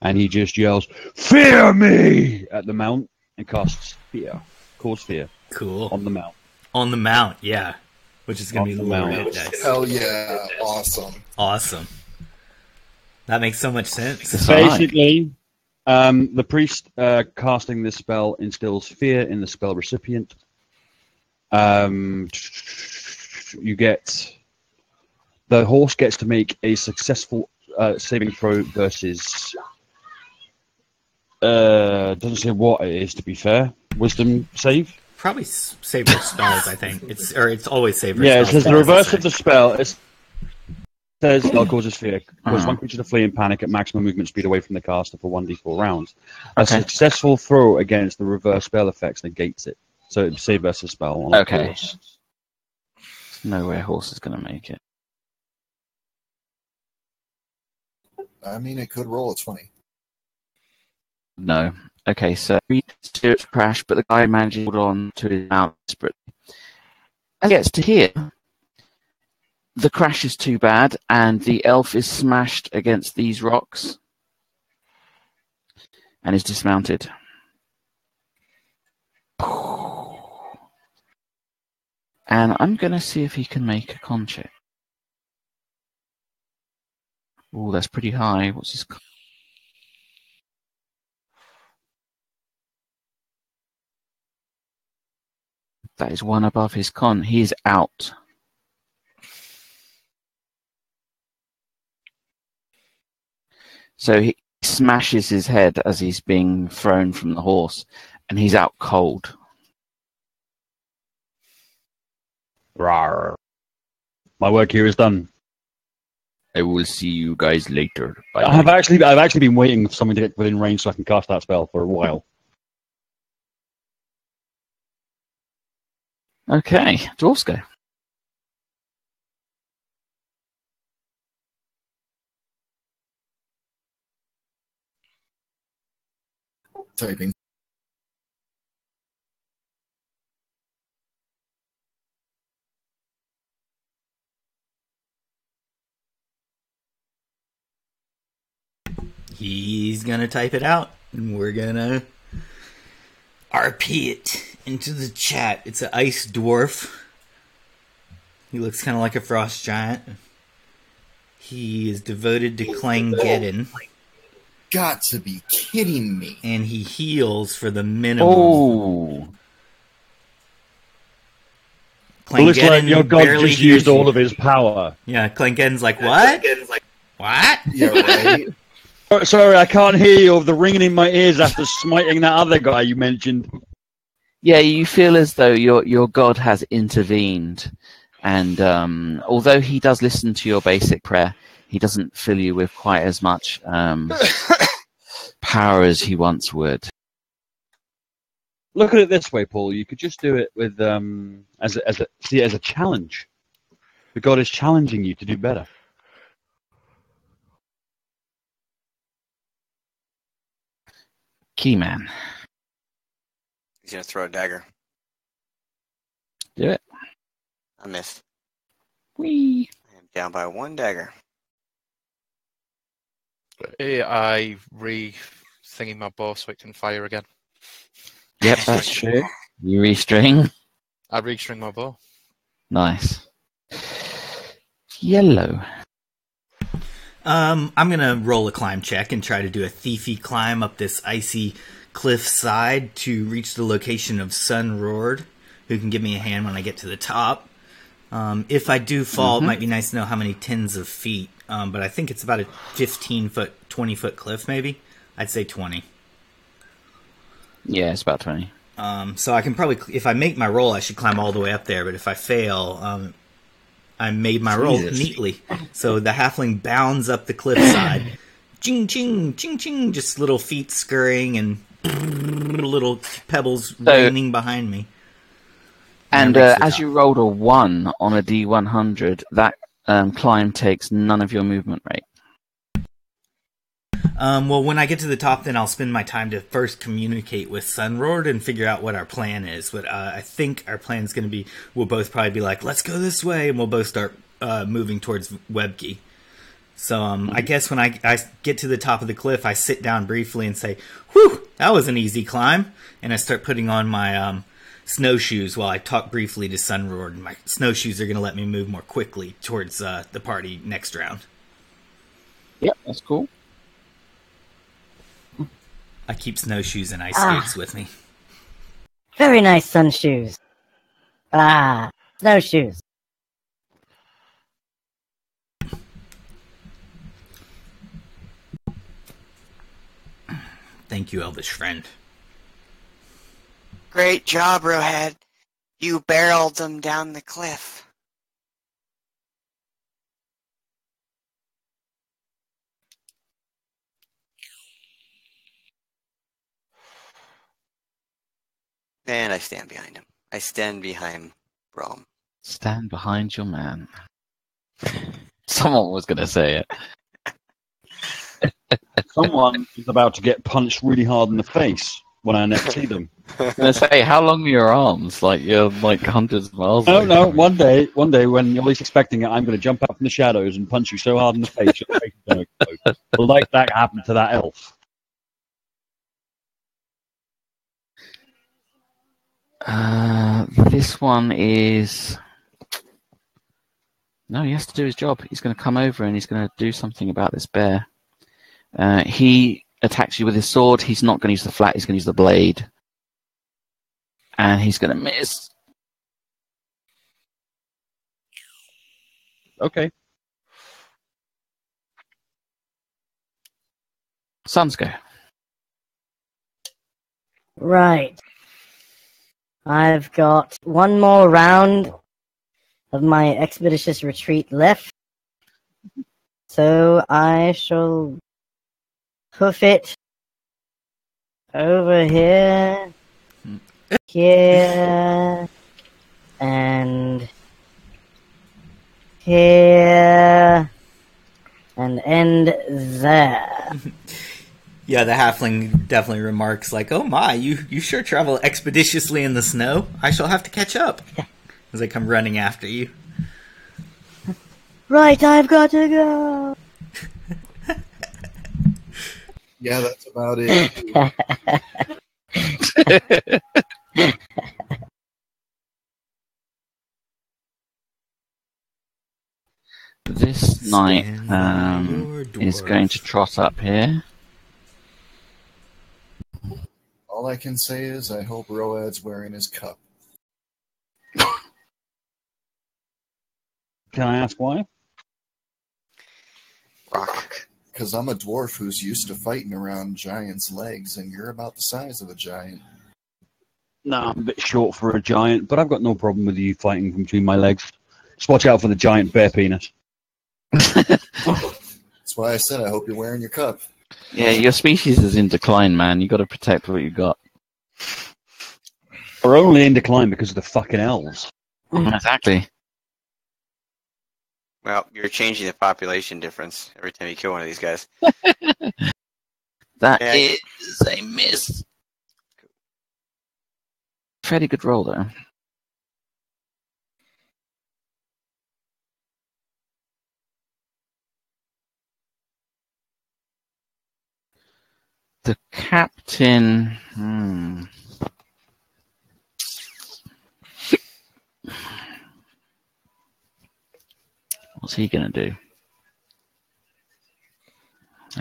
and he just yells, "Fear me!" at the mount and casts fear. Cause fear. Cool. On the mount. On the mount, yeah. Which is going to be the lower mount. dice. Hell yeah. Awesome. Awesome. That makes so much sense. Basically, the priest casting this spell instills fear in the spell recipient. The horse gets to make a successful saving throw versus. Doesn't say what it is, to be fair. Wisdom save? Probably save your spells, I think. It's always save your spells. Yeah, it says the reverse of the spell. It says spell causes fear. Cause one creature to flee in panic at maximum movement speed away from the caster for 1d4 rounds. A successful throw against the reverse spell effects negates it. So it's save versus spell. On a horse. No way a horse is going to make it. I mean, it could roll a 20. No. Okay, so spirits crash, but the guy manages to hold on to his mount desperately. As he gets to here, the crash is too bad, and the elf is smashed against these rocks and is dismounted. And I'm going to see if he can make a con check. Oh, that's pretty high. What's his con? That is one above his con. He is out. So he smashes his head as he's being thrown from the horse, and he's out cold. Rawr. My work here is done. I will see you guys later. Bye. I've actually been waiting for someone to get within range so I can cast that spell for a while. Okay, dwarves go. Typing. He's going to type it out, and we're going to RP it into the chat. It's an ice dwarf. He looks kind of like a frost giant. He is devoted to Clangeddon. Got to be kidding me. And he heals for the minimum. Oh. It looks like your god just used all of his power. Yeah, Clangeddon's like, what? What? Yeah, right? Sorry, I can't hear you over the ringing in my ears after smiting that other guy you mentioned. Yeah, you feel as though your god has intervened. And although he does listen to your basic prayer, he doesn't fill you with quite as much power as he once would. Look at it this way, Paul. You could just do it with as a challenge. The god is challenging you to do better. Keyman. He's gonna throw a dagger. Do it. I missed. Whee! I am down by one dagger. I re-thinking my bow so it can fire again. Yep, that's true. You restring. I re-string my bow. Nice. Yellow. I'm gonna roll a climb check and try to do a thiefy climb up this icy cliff side to reach the location of Sun Roared, who can give me a hand when I get to the top. If I do fall, it might be nice to know how many tens of feet, but I think it's about a 15-foot, 20-foot cliff, maybe. I'd say 20. Yeah, it's about 20. So I can probably, if I make my roll, I should climb all the way up there, but if I fail, I made my roll neatly. So the halfling bounds up the cliffside. Ching, ching, ching, ching. Just little feet scurrying and little pebbles raining behind me. And as you rolled a 1 on a D100, that climb takes none of your movement rate. Well, when I get to the top, then I'll spend my time to first communicate with Sunroared and figure out what our plan is. But I think our plan is going to be, we'll both probably be like, let's go this way, and we'll both start moving towards Webkey. So I guess when I get to the top of the cliff, I sit down briefly and say, whew, that was an easy climb. And I start putting on my snowshoes while I talk briefly to Sunroared. And my snowshoes are going to let me move more quickly towards the party next round. Yep, that's cool. I keep snowshoes and ice skates with me. Very nice sun shoes. Snowshoes. Thank you, elvish friend. Great job, Rowhead. You barreled them down the cliff. And I stand behind him. I stand behind Rome. Stand behind your man. Someone was going to say it. Someone is about to get punched really hard in the face when I next see them. I was going to say, how long are your arms? Like, you're like hundreds of miles away. No, one day when you're least expecting it, I'm going to jump out from the shadows and punch you so hard in the face, your face is going to explode. Like that happened to that elf. This one is... No, he has to do his job. He's going to come over and he's going to do something about this bear. He attacks you with his sword. He's not going to use the flat. He's going to use the blade. And he's going to miss. Okay. Suns go. Right. I've got one more round of my expeditious retreat left. So I shall hoof it over here, here, and here, and end there. Yeah, the halfling definitely remarks like, "Oh my, you sure travel expeditiously in the snow. I shall have to catch up." As I come running after you. Right, I've got to go. Yeah, that's about it. This knight is going to trot up here. All I can say is I hope Road's wearing his cup. Can I ask why? Rock. Because I'm a dwarf who's used to fighting around giants' legs, and you're about the size of a giant. No, I'm a bit short for a giant, but I've got no problem with you fighting between my legs. Just watch out for the giant bear penis. That's why I said I hope you're wearing your cup. Yeah, your species is in decline, man. You got to protect what you got. We're only in decline because of the fucking elves. Exactly. Well, you're changing the population difference every time you kill one of these guys. That is a miss. Fairly good roll, though. The captain... What's he going to do?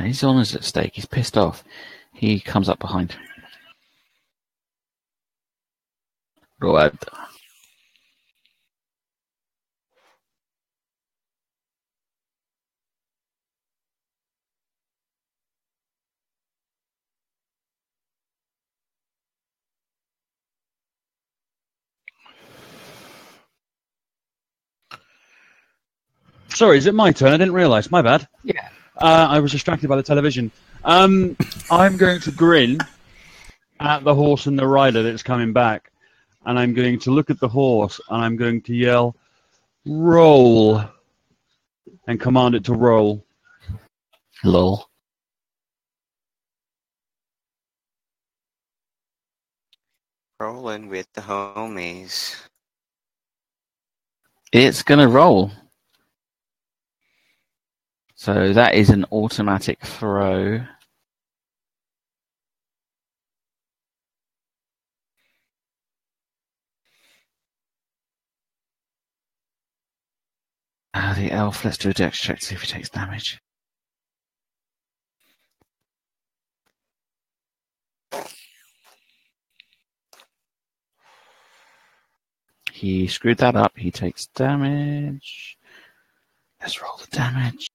His honour's at stake. He's pissed off. He comes up behind. Road. Sorry, is it my turn? I didn't realise. My bad. Yeah. I was distracted by the television. I'm going to grin at the horse and the rider that's coming back, and I'm going to look at the horse, and I'm going to yell, "Roll," and command it to roll. Lol. Rolling with the homies. It's going to roll. So that is an automatic throw. The elf, let's do a dex check to see if he takes damage. He screwed that up. He takes damage. Let's roll the damage.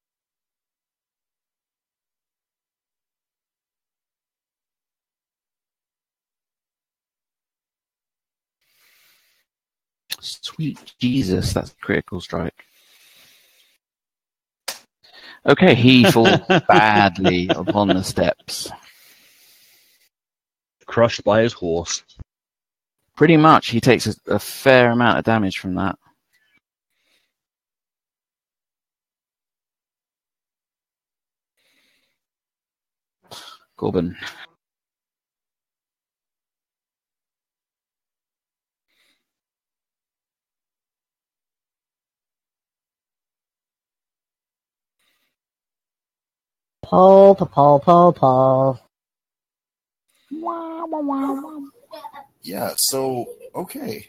Sweet Jesus, that's a critical strike. Okay, he falls badly upon the steps. Crushed by his horse. Pretty much, he takes a fair amount of damage from that. Corbin. Paul. Yeah, so, okay.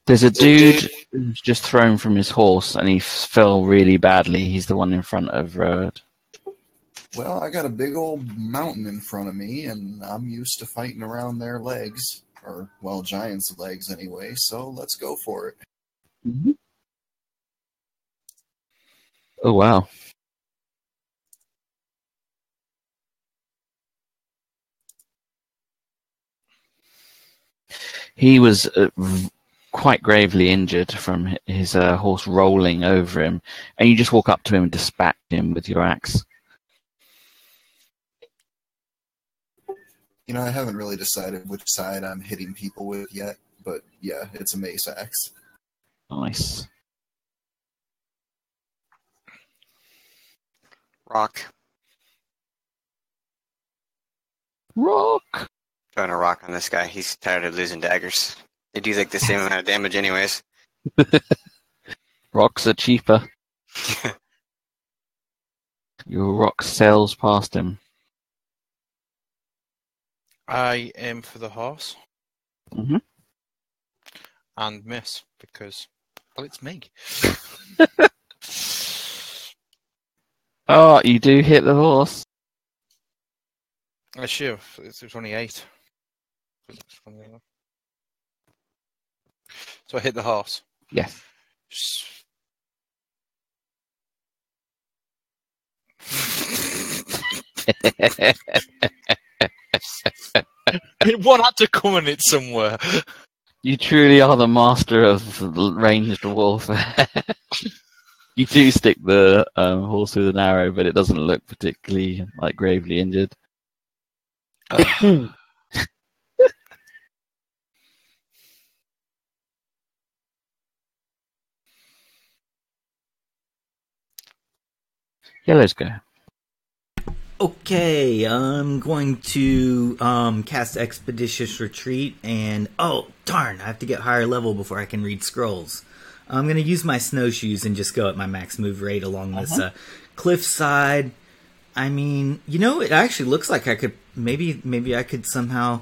There's a dude who's just thrown from his horse and he fell really badly. He's the one in front of Road. Well, I got a big old mountain in front of me, and I'm used to fighting around their legs. Or, well, giants' legs anyway, so let's go for it. Mm-hmm. Oh, wow. He was quite gravely injured from his horse rolling over him, and you just walk up to him and dispatch him with your axe. You know, I haven't really decided which side I'm hitting people with yet, but yeah, it's a mace axe. Nice. Rock. Throwing a rock on this guy. He's tired of losing daggers. They do like the same amount of damage anyways. Rocks are cheaper. Your rock sails past him. I aim for the horse. Mm-hmm. And miss, because, well, it's me. Oh, you do hit the horse. I should. It was only 8. So I hit the horse. Yes. One had to come in it somewhere. You truly are the master of ranged warfare. You do stick the horse with an arrow, but it doesn't look particularly like gravely injured. Yeah, let's go. Okay, I'm going to cast Expeditious Retreat, and oh darn, I have to get higher level before I can read scrolls. I'm going to use my snowshoes and just go at my max move rate along this cliffside. I mean, you know, it actually looks like I could maybe I could somehow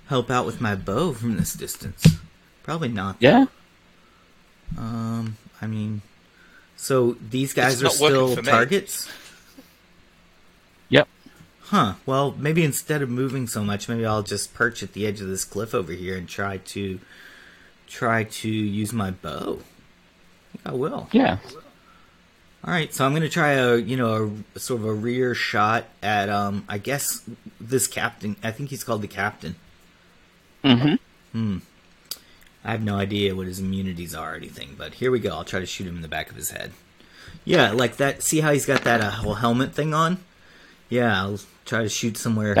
help out with my bow from this distance. Probably not. Yeah. I mean, so these guys are still targets? Yep. Huh. Well, maybe instead of moving so much, maybe I'll just perch at the edge of this cliff over here and try to use my bow. I think I will. Yeah. All right, so I'm going to try a sort of a rear shot at I guess this captain. I think he's called the captain. Mm-hmm. I have no idea what his immunities are or anything, but here we go. I'll try to shoot him in the back of his head. Yeah, like that. See how he's got that whole helmet thing on? Yeah, I'll try to shoot somewhere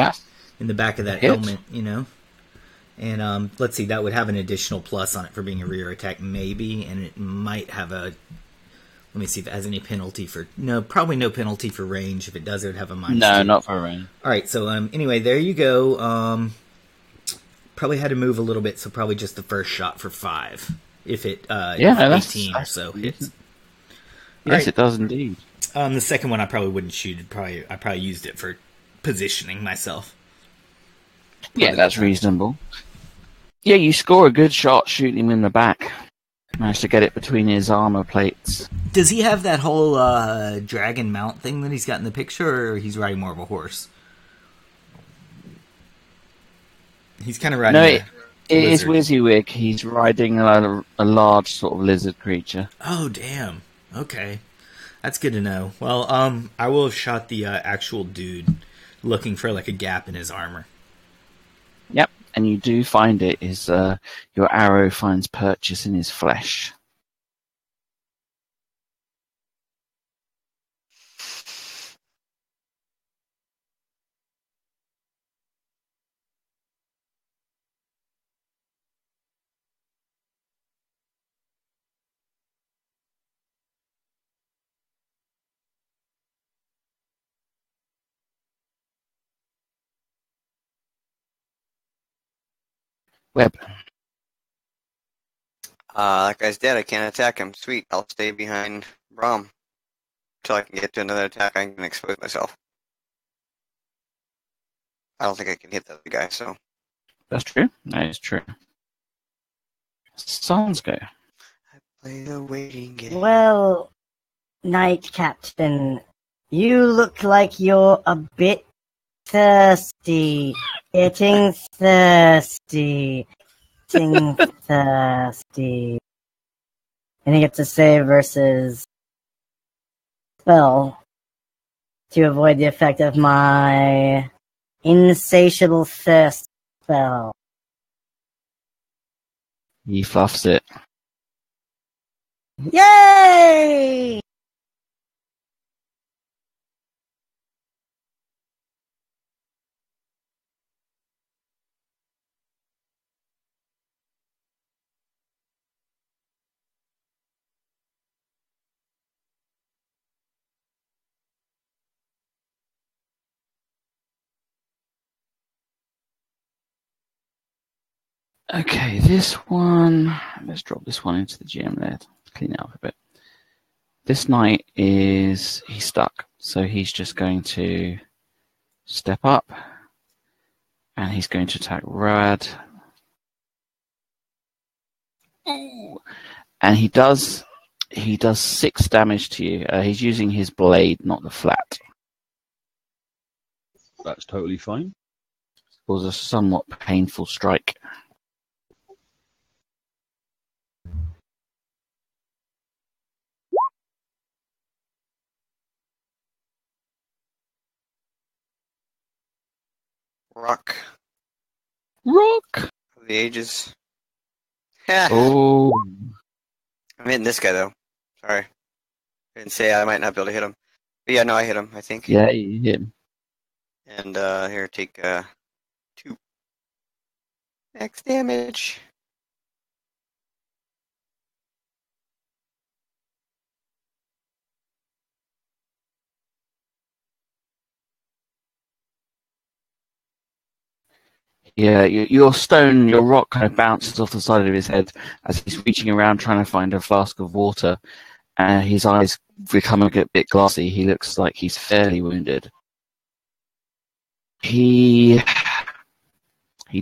in the back of that helmet, you know. And let's see, that would have an additional plus on it for being a rear attack, maybe, and it might have a Let me see if it has any penalty for... No, probably no penalty for range. If it does, it would have a -2. No, not for range. All right, so anyway, there you go. Probably had to move a little bit, so probably just the first shot for 5. If it if 18 or so hits. Yes, it does indeed. The second one I probably wouldn't shoot. I probably used it for positioning myself. Yeah, that's reasonable. Yeah, you score a good shot shooting him in the back. Managed to get it between his armor plates. Does he have that whole dragon mount thing that he's got in the picture, or he's riding more of a horse? He's kind of riding. No, it is WYSIWYG. He's riding a large sort of lizard creature. Oh, damn. Okay. That's good to know. Well, I will have shot the actual dude looking for like a gap in his armor. Yep, and you do find it. Your arrow finds purchase in his flesh. Web. That guy's dead. I can't attack him. Sweet. I'll stay behind Brom until I can get to another attack. I can expose myself. I don't think I can hit the other guy, so. That's true. That is true. Sounds go. I play the waiting game. Well, Knight Captain, you look like you're a bit thirsty. Getting thirsty. Getting thirsty. And he gets to save versus spell to avoid the effect of my insatiable thirst spell. He fluffs it. Yay! Okay, this one... Let's drop this one into the GM there to clean it up a bit. This knight he's stuck, so he's just going to step up, and he's going to attack Road. Ooh. And he does 6 damage to you. He's using his blade, not the flat. That's totally fine. It was a somewhat painful strike. Rock. Rock! Of the ages. Oh. I'm hitting this guy, though. Sorry. I didn't say I might not be able to hit him. But yeah, no, I hit him, I think. Yeah, you hit him. And here, take 2 max damage. Yeah, your rock kind of bounces off the side of his head as he's reaching around trying to find a flask of water, and his eyes become a bit glassy. He looks like he's fairly wounded. He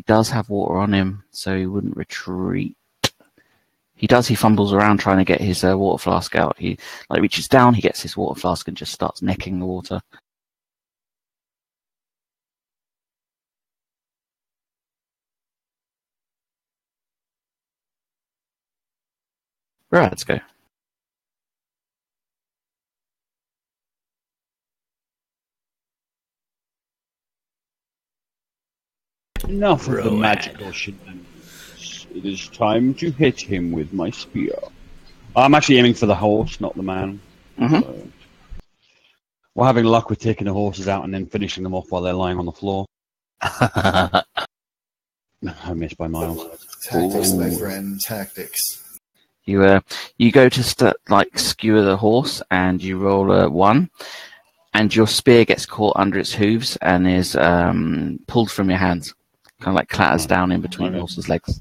does have water on him, so he wouldn't retreat. He fumbles around trying to get his water flask out. He reaches down, he gets his water flask and just starts necking the water. Right, let's go. Enough of the magical shenanigans. It is time to hit him with my spear. I'm actually aiming for the horse, not the man. Mm-hmm. So, we're having luck with taking the horses out and then finishing them off while they're lying on the floor. I missed by miles. Tactics, my friend, tactics. You go to skewer the horse, and you roll a 1, and your spear gets caught under its hooves and is pulled from your hands, kind of like clatters down in between the horse's legs.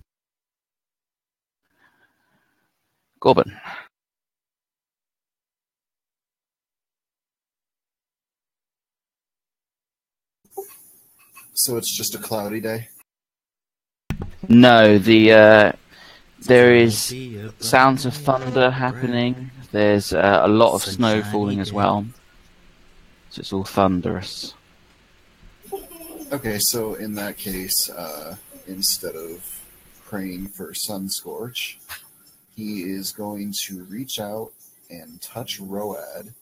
Corbin. So it's just a cloudy day? No, there is sounds of thunder happening. There's a lot of snow falling as well. So it's all thunderous. Okay, so in that case, instead of praying for sun scorch, he is going to reach out and touch Road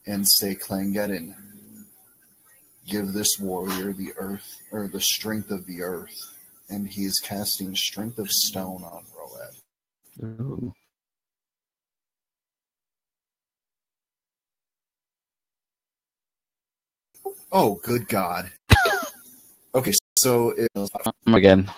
and say, Clangeddon, give this warrior the earth, or the strength of the earth. And he is casting Strength of Stone on Road. Ooh. Oh, good God. Okay, so Again.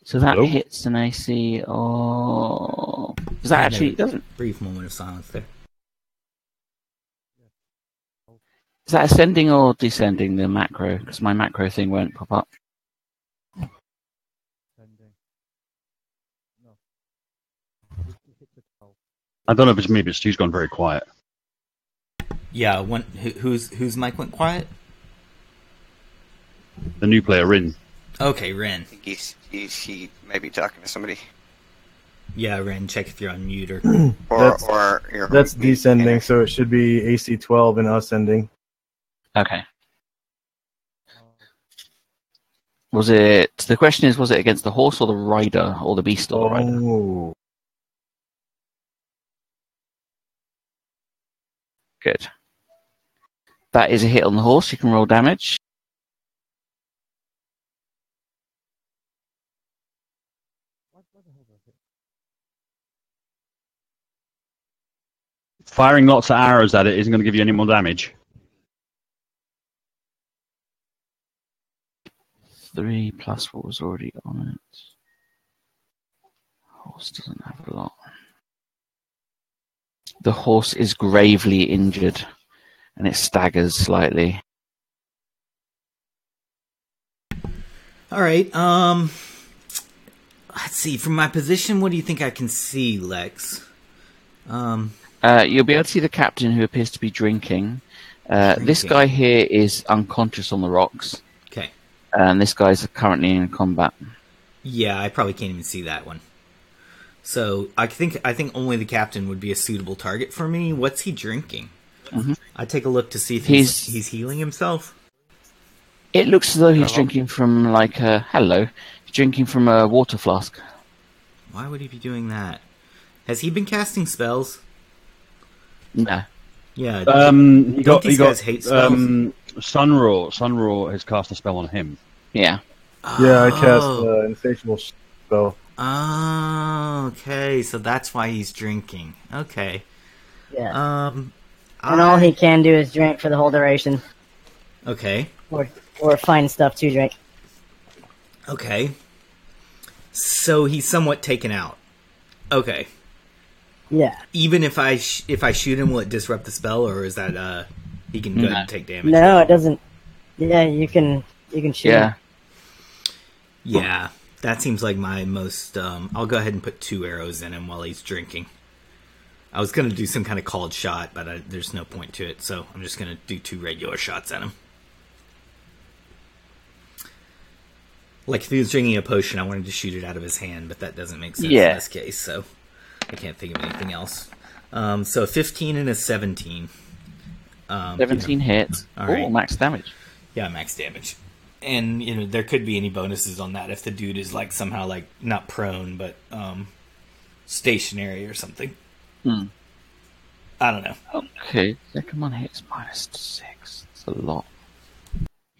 So that hits an AC or... Does that actually... doesn't... Brief moment of silence there. Is that ascending or descending, the macro? Because my macro thing won't pop up. I don't know if it's me, but Stu's gone very quiet. Yeah, whose mic went quiet? The new player, Rin. Okay, Rin. I think he might be talking to somebody. Yeah, Rin, check if you're on mute or you're that's descending, so it should be AC 12 and ascending. Okay. The question is, was it against the horse or the rider, or the beast or the rider? Good. That is a hit on the horse. You can roll damage. Firing lots of arrows at it isn't going to give you any more damage. 3 plus what was already on it. Horse doesn't have a lot. The horse is gravely injured, and it staggers slightly. All right. Let's see. From my position, what do you think I can see, Lex? You'll be able to see the captain, who appears to be drinking. This guy here is unconscious on the rocks. Okay. And this guy's currently in combat. Yeah, I probably can't even see that one. So I think only the captain would be a suitable target for me. What's he drinking? Mm-hmm. I take a look to see if he's healing himself. It looks as though he's drinking from He's drinking from a water flask. Why would he be doing that? Has he been casting spells? No. Yeah. Don't these guys hate spells? Sunroar has cast a spell on him. Yeah. Yeah, I cast an insatiable spell. Oh, okay. So that's why he's drinking. Okay. Yeah. And all he can do is drink for the whole duration. Okay. Or find stuff to drink. Okay. So he's somewhat taken out. Okay. Yeah. Even if I shoot him, will it disrupt the spell, or is that he can go ahead and take damage? No, it doesn't. Yeah, you can shoot him. Yeah, that seems like my most... I'll go ahead and put 2 arrows in him while he's drinking. I was going to do some kind of called shot, but there's no point to it, so I'm just going to do 2 regular shots at him. Like if he was drinking a potion, I wanted to shoot it out of his hand, but that doesn't make sense in this case, so I can't think of anything else. So a 15 and a 17. 17 hits. All right. Max damage. Yeah, max damage. And there could be any bonuses on that if the dude is like somehow like not prone but stationary or something. I don't know. Okay, second one hits -6. That's a lot.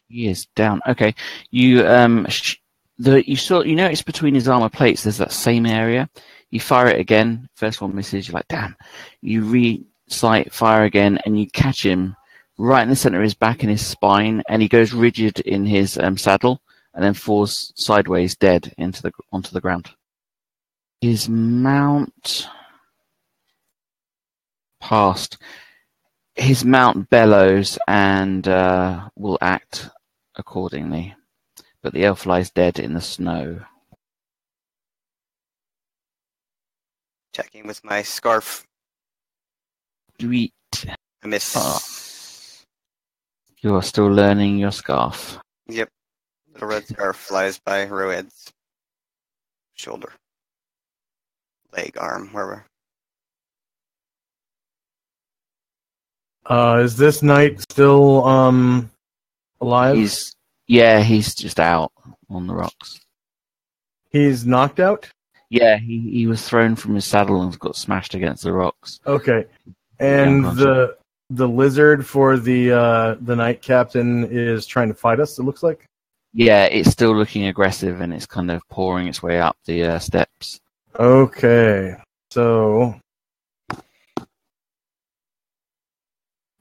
He is down. Okay, you you notice between his armor plates there's that same area. You fire it again. First one misses. You're like, damn. You re-sight, fire again, and you catch him right in the center of his back and his spine, and he goes rigid in his saddle, and then falls sideways, dead onto the ground. His mount passed. His mount bellows and will act accordingly, but the elf lies dead in the snow. Checking with my scarf. Sweet. I miss. You are still learning your scarf. Yep. Little red scarf flies by Roed's shoulder, leg, arm, wherever. Is this knight still alive? He's just out on the rocks. He's knocked out? Yeah, he was thrown from his saddle and got smashed against the rocks. Okay. And the lizard for the knight captain is trying to fight us, it looks like? Yeah, it's still looking aggressive and it's kind of pouring its way up the steps. Okay. So...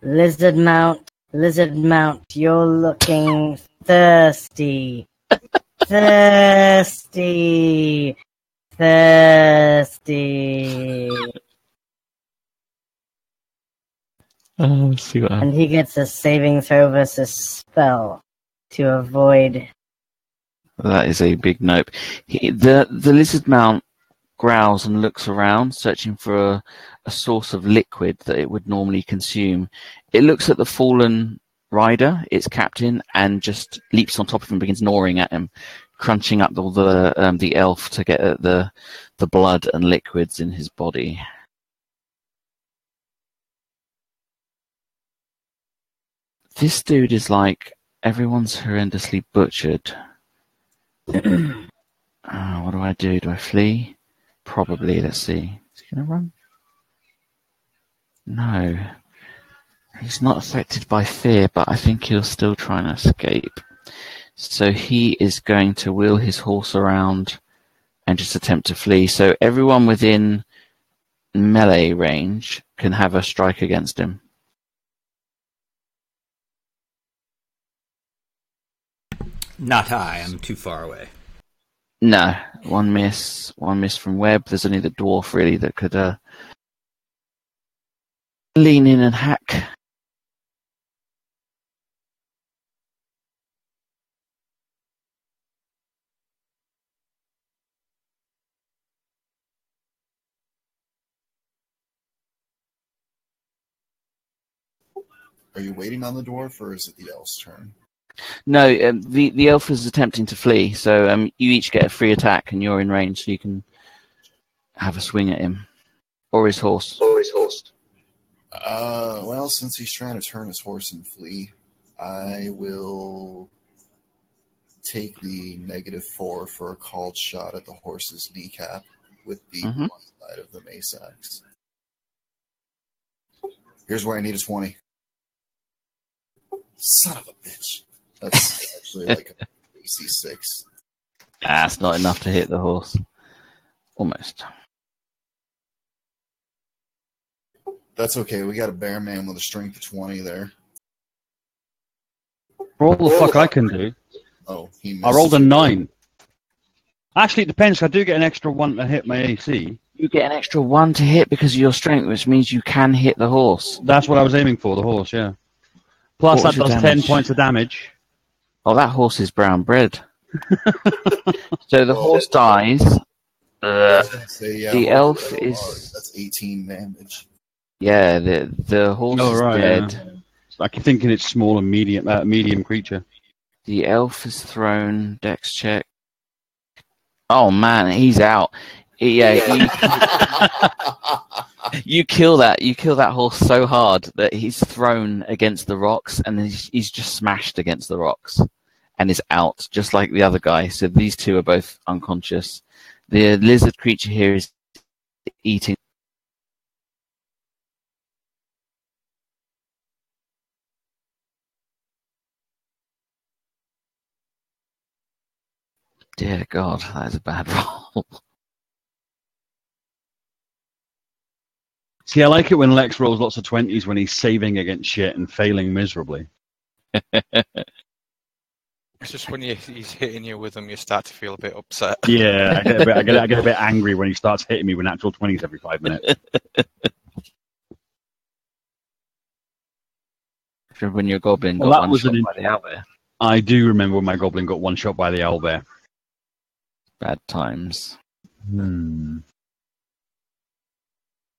Lizard mount, you're looking thirsty. Thirsty. Let's see what happens. And he gets a saving throw versus spell to avoid. That is a big nope. The lizard mount growls and looks around, searching for a source of liquid that it would normally consume. It looks at the fallen rider, its captain, and just leaps on top of him and begins gnawing at him, crunching up all the elf to get at the blood and liquids in his body. This dude is like, everyone's horrendously butchered. What do I do? Do I flee? Probably. Let's see. Is he going to run? No. He's not affected by fear, but I think he'll still try and escape. So he is going to wheel his horse around and just attempt to flee. So everyone within melee range can have a strike against him. Not I. I'm too far away. No. One miss from Webb. There's only the dwarf, really, that could lean in and hack. Are you waiting on the dwarf, or is it the elf's turn? No, the elf is attempting to flee, so you each get a free attack, and you're in range, so you can have a swing at him. Or his horse. Well, since he's trying to turn his horse and flee, I will take the -4 for a called shot at the horse's kneecap with the one side of the mace axe. Here's where I need a 20. Son of a bitch. That's actually like a AC 6. That's not enough to hit the horse. Almost. That's okay. We got a bear man with a strength of 20 there. For all the fuck I can do. Oh, he missed. I rolled a 9. Actually, it depends. I do get an extra 1 to hit my AC. You get an extra 1 to hit because of your strength, which means you can hit the horse. That's what I was aiming for, the horse, yeah. Plus, that does 10 points of damage. Oh, that horse is brown bread. So the horse dies. The elf is... That's 18 damage. Yeah, the horse is dead. Yeah. I keep thinking it's small and medium creature. The elf is thrown. Dex check. Oh man, he's out. Yeah, you kill that. You kill that horse so hard that he's thrown against the rocks, and he's just smashed against the rocks. and is out, just like the other guy. So these two are both unconscious. The lizard creature here is eating. Dear God, that is a bad roll. See, I like it when Lex rolls lots of 20s when he's saving against shit and failing miserably. It's just when he's hitting you with them, you start to feel a bit upset. Yeah, I get a bit angry when he starts hitting me with natural 20s every 5 minutes. When your goblin Well, got that one was shot an- by the owlbear. I do remember when my goblin got one shot by the owlbear. Bad times.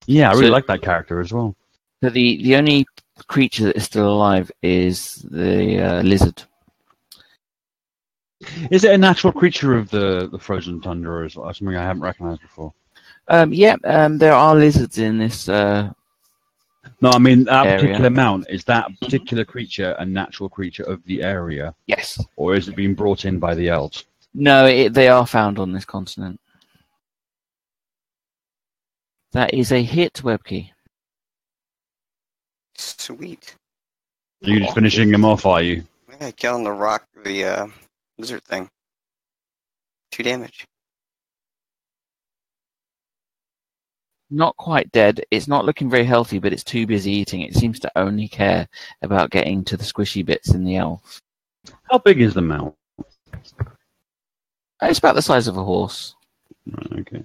Yeah, I really So- like that character as well. So the only creature that is still alive is the lizard. Is it a natural creature of the frozen tundra or something I haven't recognised before? There are lizards in this. No, I mean that Area. particular mount. Is that particular creature a natural creature of the area, Yes. or is it being brought in by the elves? No, they are found on this continent. That is a hit, Webkey. Sweet. Are you just finishing them off? Are you? Yeah, killing the lizard thing. 2 damage. Not quite dead. It's not looking very healthy, but it's too busy eating. It seems to only care about getting to the squishy bits in the elf. How big is the mount? It's about the size of a horse. Right, okay.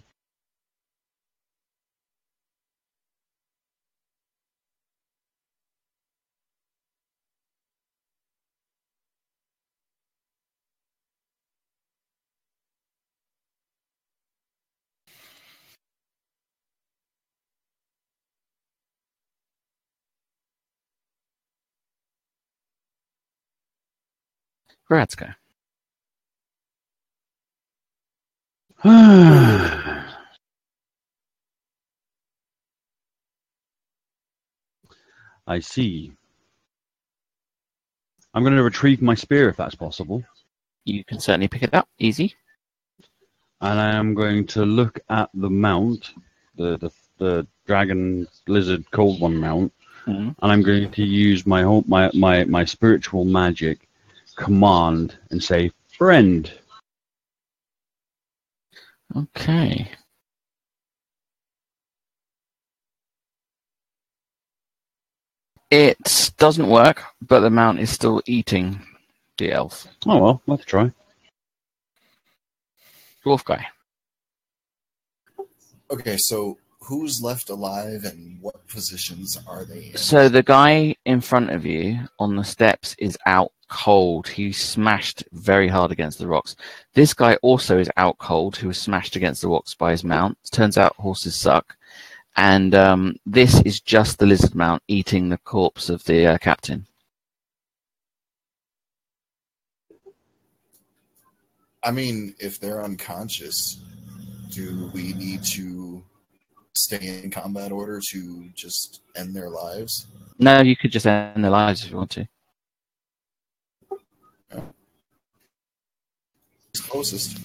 Bradska. I see. I'm going to retrieve my spear if that's possible. You can certainly pick it up. Easy. And I am going to look at the mount, the dragon lizard cold one mount, and I'm going to use my spiritual magic command and say, friend. Okay. It doesn't work, but the mount is still eating the elf. Oh well, let's try. Dwarf guy. Okay, so who's left alive and what positions are they in? So the guy in front of you on the steps is out cold. He smashed very hard against the rocks. This guy also is out cold, who was smashed against the rocks by his mount. Turns out horses suck. And this is just the lizard mount eating the corpse of the captain. I mean, if they're unconscious, do we need to stay in combat order to just end their lives? No, you could just end their lives if you want to. It's closest.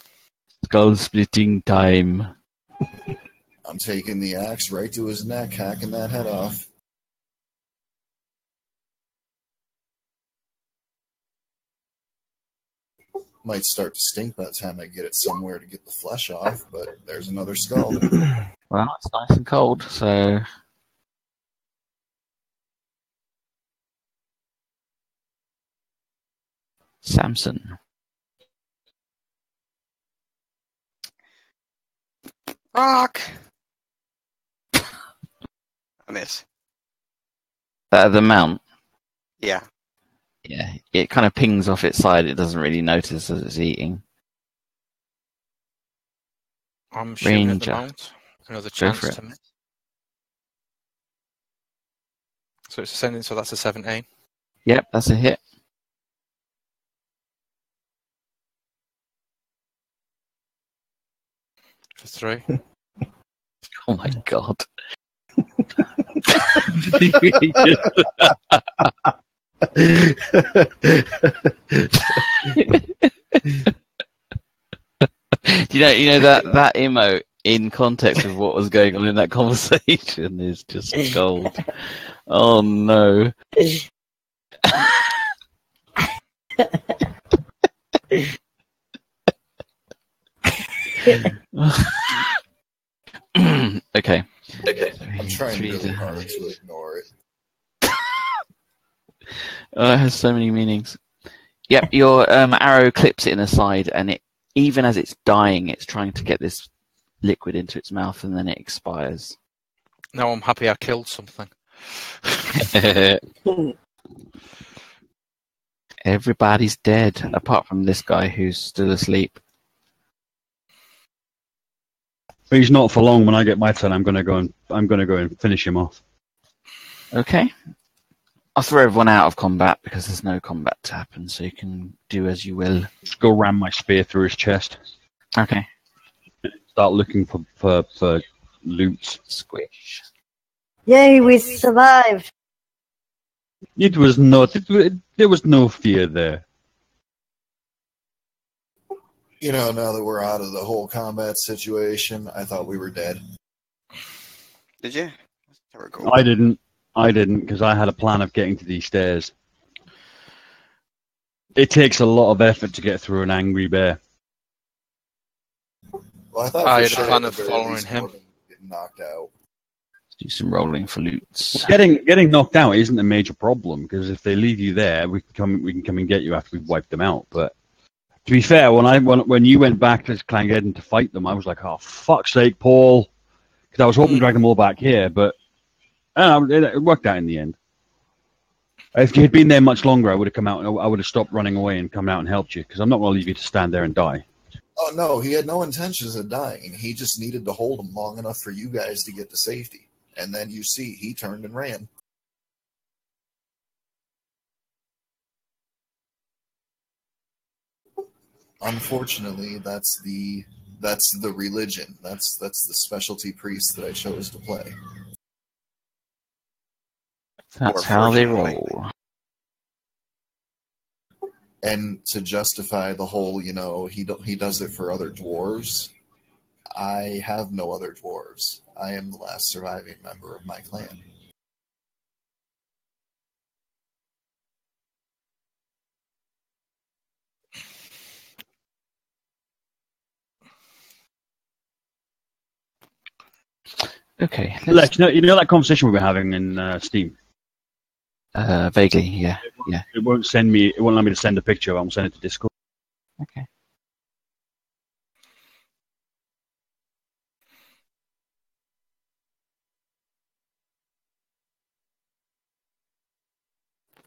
Skull splitting time. I'm taking the axe right to his neck, hacking that head off. Might start to stink by the time I get it somewhere to get the flesh off, but there's another skull. Well, it's nice and cold, so... Samson. Rock! I miss. The mount. Yeah. Yeah, it kind of pings off its side. It doesn't really notice as it's eating. I'm shooting at Ranger. the mount. Another chance for it. to miss. So it's ascending, so that's a 17. Yep, that's a hit. For 3. Oh my god. You know that emote in context of what was going on in that conversation is just gold. Oh no. Okay. I'm trying really hard to ignore it. Oh, it has so many meanings. Yep, your arrow clips it in the side, and it, even as it's dying, it's trying to get this liquid into its mouth, and then it expires. Now I'm happy I killed something. Everybody's dead, apart from this guy who's still asleep. But he's not for long. When I get my turn, I'm gonna go and finish him off. Okay. I'll throw everyone out of combat because there's no combat to happen, so you can do as you will. Just go ram my spear through his chest. Okay. Start looking for loot. Squish. Yay, we survived! It was not. There was no fear there. You know, now that we're out of the whole combat situation, I thought we were dead. Did you? I didn't because I had a plan of getting to these stairs. It takes a lot of effort to get through an angry bear. Well, I thought I for had a sure plan at of the very following least him. Morgan would get knocked out. Do some rolling for loots. Getting knocked out isn't a major problem because if they leave you there, we can come and get you after we've wiped them out. But to be fair, when you went back to Clangeddon to fight them, I was like, oh fuck's sake, Paul, because I was hoping to drag them all back here, but it worked out in the end. If you had been there much longer, I would have come out. I would have stopped running away and come out and helped you because I'm not going to leave you to stand there and die. Oh, no, he had no intentions of dying. He just needed to hold him long enough for you guys to get to safety. And then you see, he turned and ran. Unfortunately, that's the religion. That's the specialty priest that I chose to play. That's how they roll. And to justify the whole, you know, he does it for other dwarves. I have no other dwarves. I am the last surviving member of my clan. Okay. Lex, you know that conversation we were having in Steam? Vaguely, yeah. It won't let me to send a picture. I'll send it to Discord. Okay.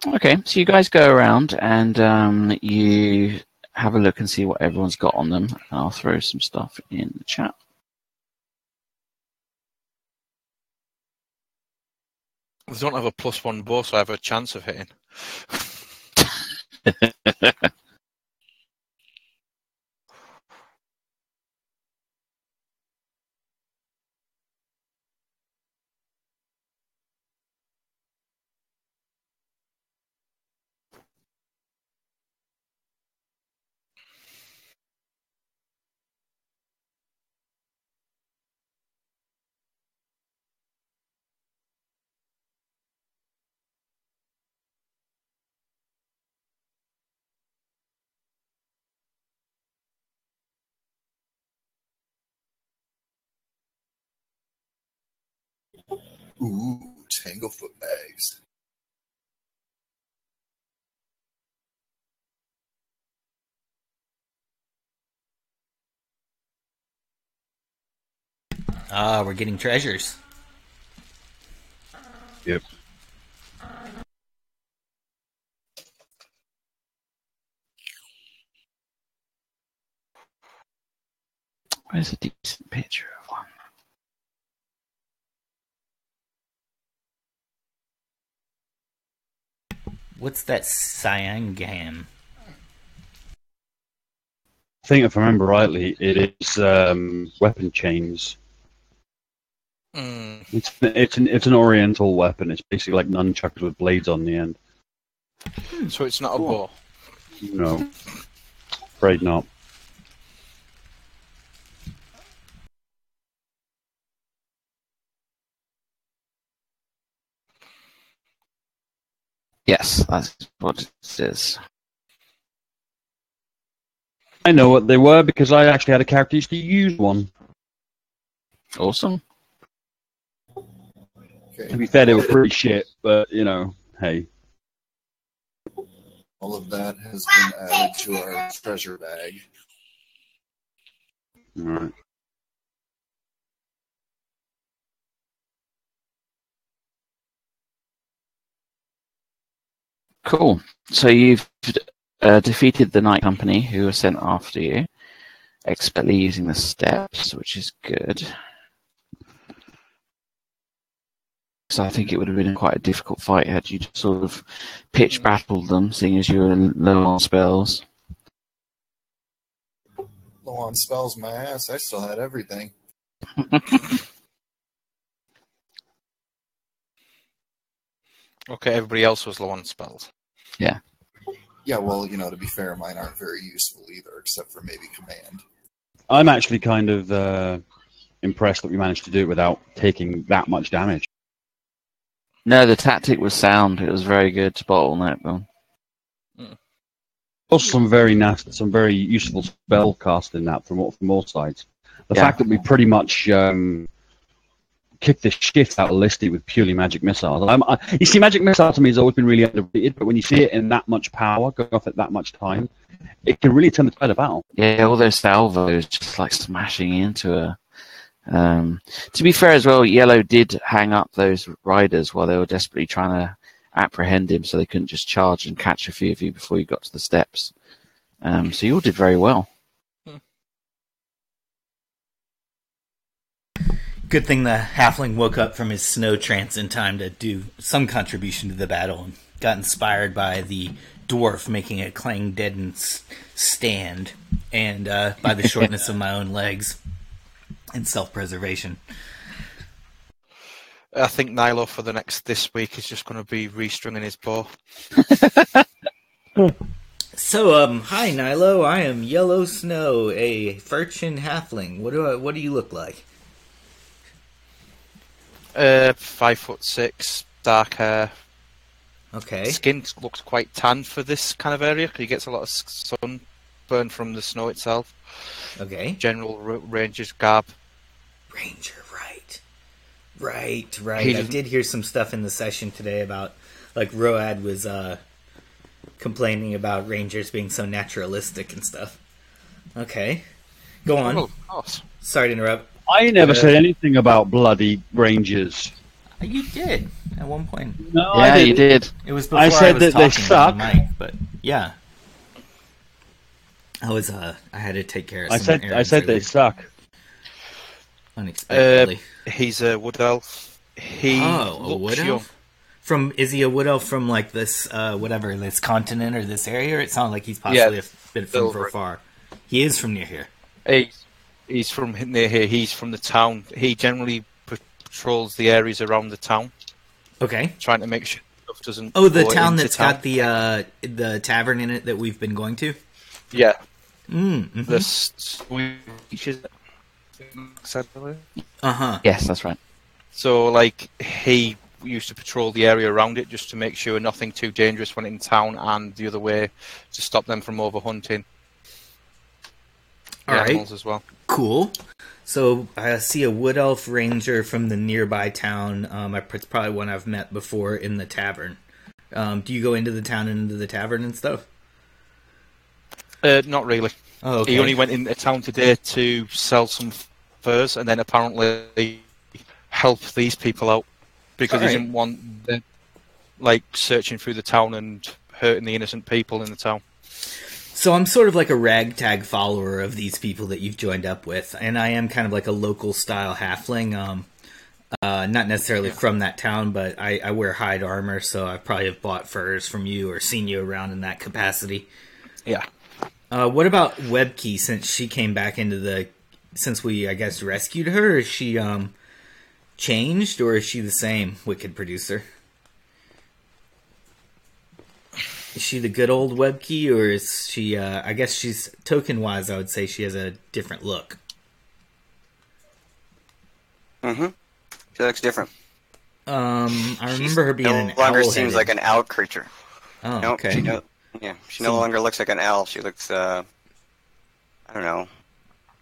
Okay, so you guys go around and you have a look and see what everyone's got on them. I'll throw some stuff in the chat. I don't have a +1 bow, so I have a chance of hitting. Ooh, Tanglefoot bags. Ah, we're getting treasures. Yep. Where's a decent picture of one? What's that Cyangam? I think if I remember rightly, it is weapon chains. Mm. It's an oriental weapon. It's basically like nunchucks with blades on the end. So it's not Cool. a bow. No, afraid not. Yes, that's what it is. I know what they were because I actually had a character used to use one. Awesome. To Okay. be fair, they were pretty shit, but hey. All of that has been added to our treasure bag. All right. Cool. So you've defeated the Night Company who were sent after you, expertly using the steps, which is good. So I think it would have been quite a difficult fight had you just sort of pitch battled them, seeing as you were low on spells. Low on spells, my ass. I still had everything. Okay, everybody else was low on spells. Yeah. Yeah, well, to be fair, mine aren't very useful either, except for maybe command. I'm actually kind of impressed that we managed to do it without taking that much damage. No, the tactic was sound. It was very good to bottleneck them. Also, some very nasty, some very useful spell casting that from all sides. The fact that we pretty much kicked the shit out of Listy with purely magic missiles. You see, magic missile to me has always been really underrated, but when you see it in that much power, going off at that much time, it can really turn the tide of battle. Yeah, all those salvos just like smashing into her. To be fair as well, Yellow did hang up those riders while they were desperately trying to apprehend him, so they couldn't just charge and catch a few of you before you got to the steps. So you all did very well. Good thing the halfling woke up from his snow trance in time to do some contribution to the battle and got inspired by the dwarf making a clang deadened stand and by the shortness of my own legs and self-preservation. I think Nilo for this week is just going to be restringing his bow. So, hi Nilo, I am Yellow Snow, a Furchin halfling. What do you look like? 5'6", dark hair. Okay. Skin looks quite tan for this kind of area because he gets a lot of sunburn from the snow itself. Okay. General ranger's garb. Ranger, right. I did hear some stuff in the session today about, like, Road was complaining about rangers being so naturalistic and stuff. Okay. Go on. Oh, of course. Sorry to interrupt. I never said anything about bloody rangers. You did at one point. No, Yeah, you did. It was before I said was that they talking suck. on the mic, but yeah. I had to take care of some I said they suck. unexpectedly. He's a wood elf. He a looks wood young. elf? Is he a wood elf from like this this continent or this area? It sounded like he's possibly a bit from far. He is from near here. He's from near here. He's from the town. He generally patrols the areas around the town. Okay. Trying to make sure stuff doesn't. Oh, the go town into that's town. got the tavern in it that we've been going to. Yeah. Mm-hmm. The Swedish. Yes, that's right. So, like, he used to patrol the area around it just to make sure nothing too dangerous went in town, and the other way to stop them from overhunting. All right. Animals as well. Cool. So I see a wood elf ranger from the nearby town. It's probably one I've met before in the tavern. Do you go into the town and into the tavern and stuff? Not really. Oh, okay. He only went into town today to sell some furs, and then apparently help these people out because he didn't want them, like, searching through the town and hurting the innocent people in the town. So I'm sort of like a ragtag follower of these people that you've joined up with, and I am kind of like a local style halfling. Not necessarily from that town, but I wear hide armor, so I probably have bought furs from you or seen you around in that capacity. Yeah. What about Webkey? Since she came back since we, I guess, rescued her, is she changed or is she the same Wicked Producer? she the good old Webkey, or is she? I guess she's token-wise. I would say she has a different look. Mm-hmm. She looks different. I remember her being an no longer owl-headed. seems like an owl creature. Oh, no, okay. She no longer looks like an owl. She looks, I don't know,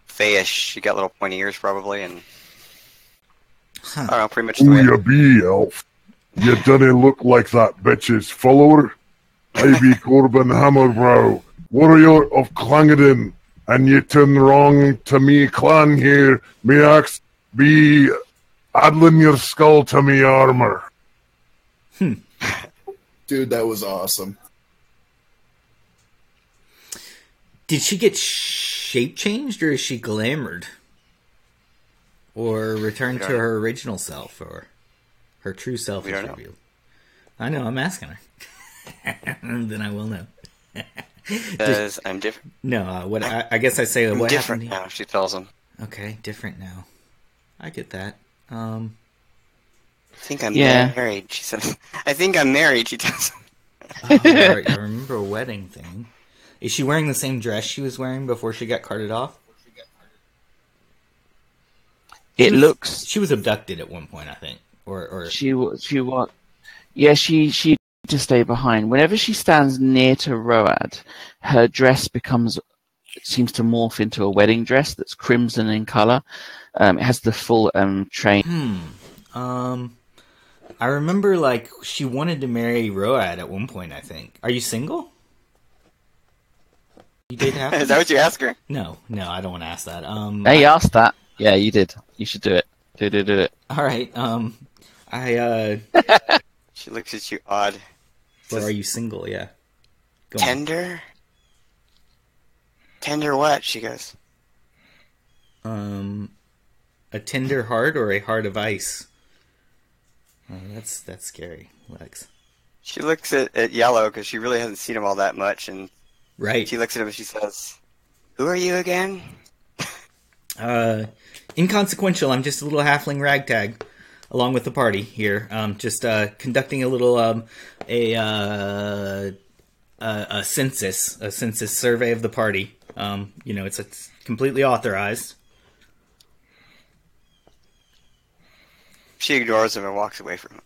fayish. She got little pointy ears probably, and I don't know, pretty much. Who you be, elf? You didn't look like that bitch's follower. I be Corbin Hammerbrow, warrior of Clangeddon, and you turn wrong to me clan here. Me axe be addling your skull to me armor. Dude, that was awesome. Did she get shape changed, or is she glamored? Or returned to her original self, or her true self is revealed? I know, I'm asking her. Then I will know. Because I'm different. No, what I guess I say, I'm what different happened? now, she tells him. Okay, different now. I get that. I think I'm married, she says. I think I'm married, she tells him. I remember a wedding thing. Is she wearing the same dress she was wearing before she got carted off? It looks. She was abducted at one point, I think, or she was. Yeah, she to stay behind. Whenever she stands near to Road, her dress seems to morph into a wedding dress that's crimson in color. It has the full train. I remember like she wanted to marry Road at one point. I think. Are you single? You did have. Is that what you asked her? No, I don't want to ask that. Hey, you asked that. Yeah, you did. You should do it. Do it. All right. She looks at you odd. Or are you single? Yeah. Go Tender? On. Tender what? She goes. A tender heart or a heart of ice? Oh, that's scary, Lex. She looks at Yellow because she really hasn't seen him all that much, and right. She looks at him and she says, "Who are you again?" Inconsequential. I'm just a little halfling ragtag, along with the party here. Just conducting a little a census survey of the party. It's completely authorized. She ignores him and walks away from him.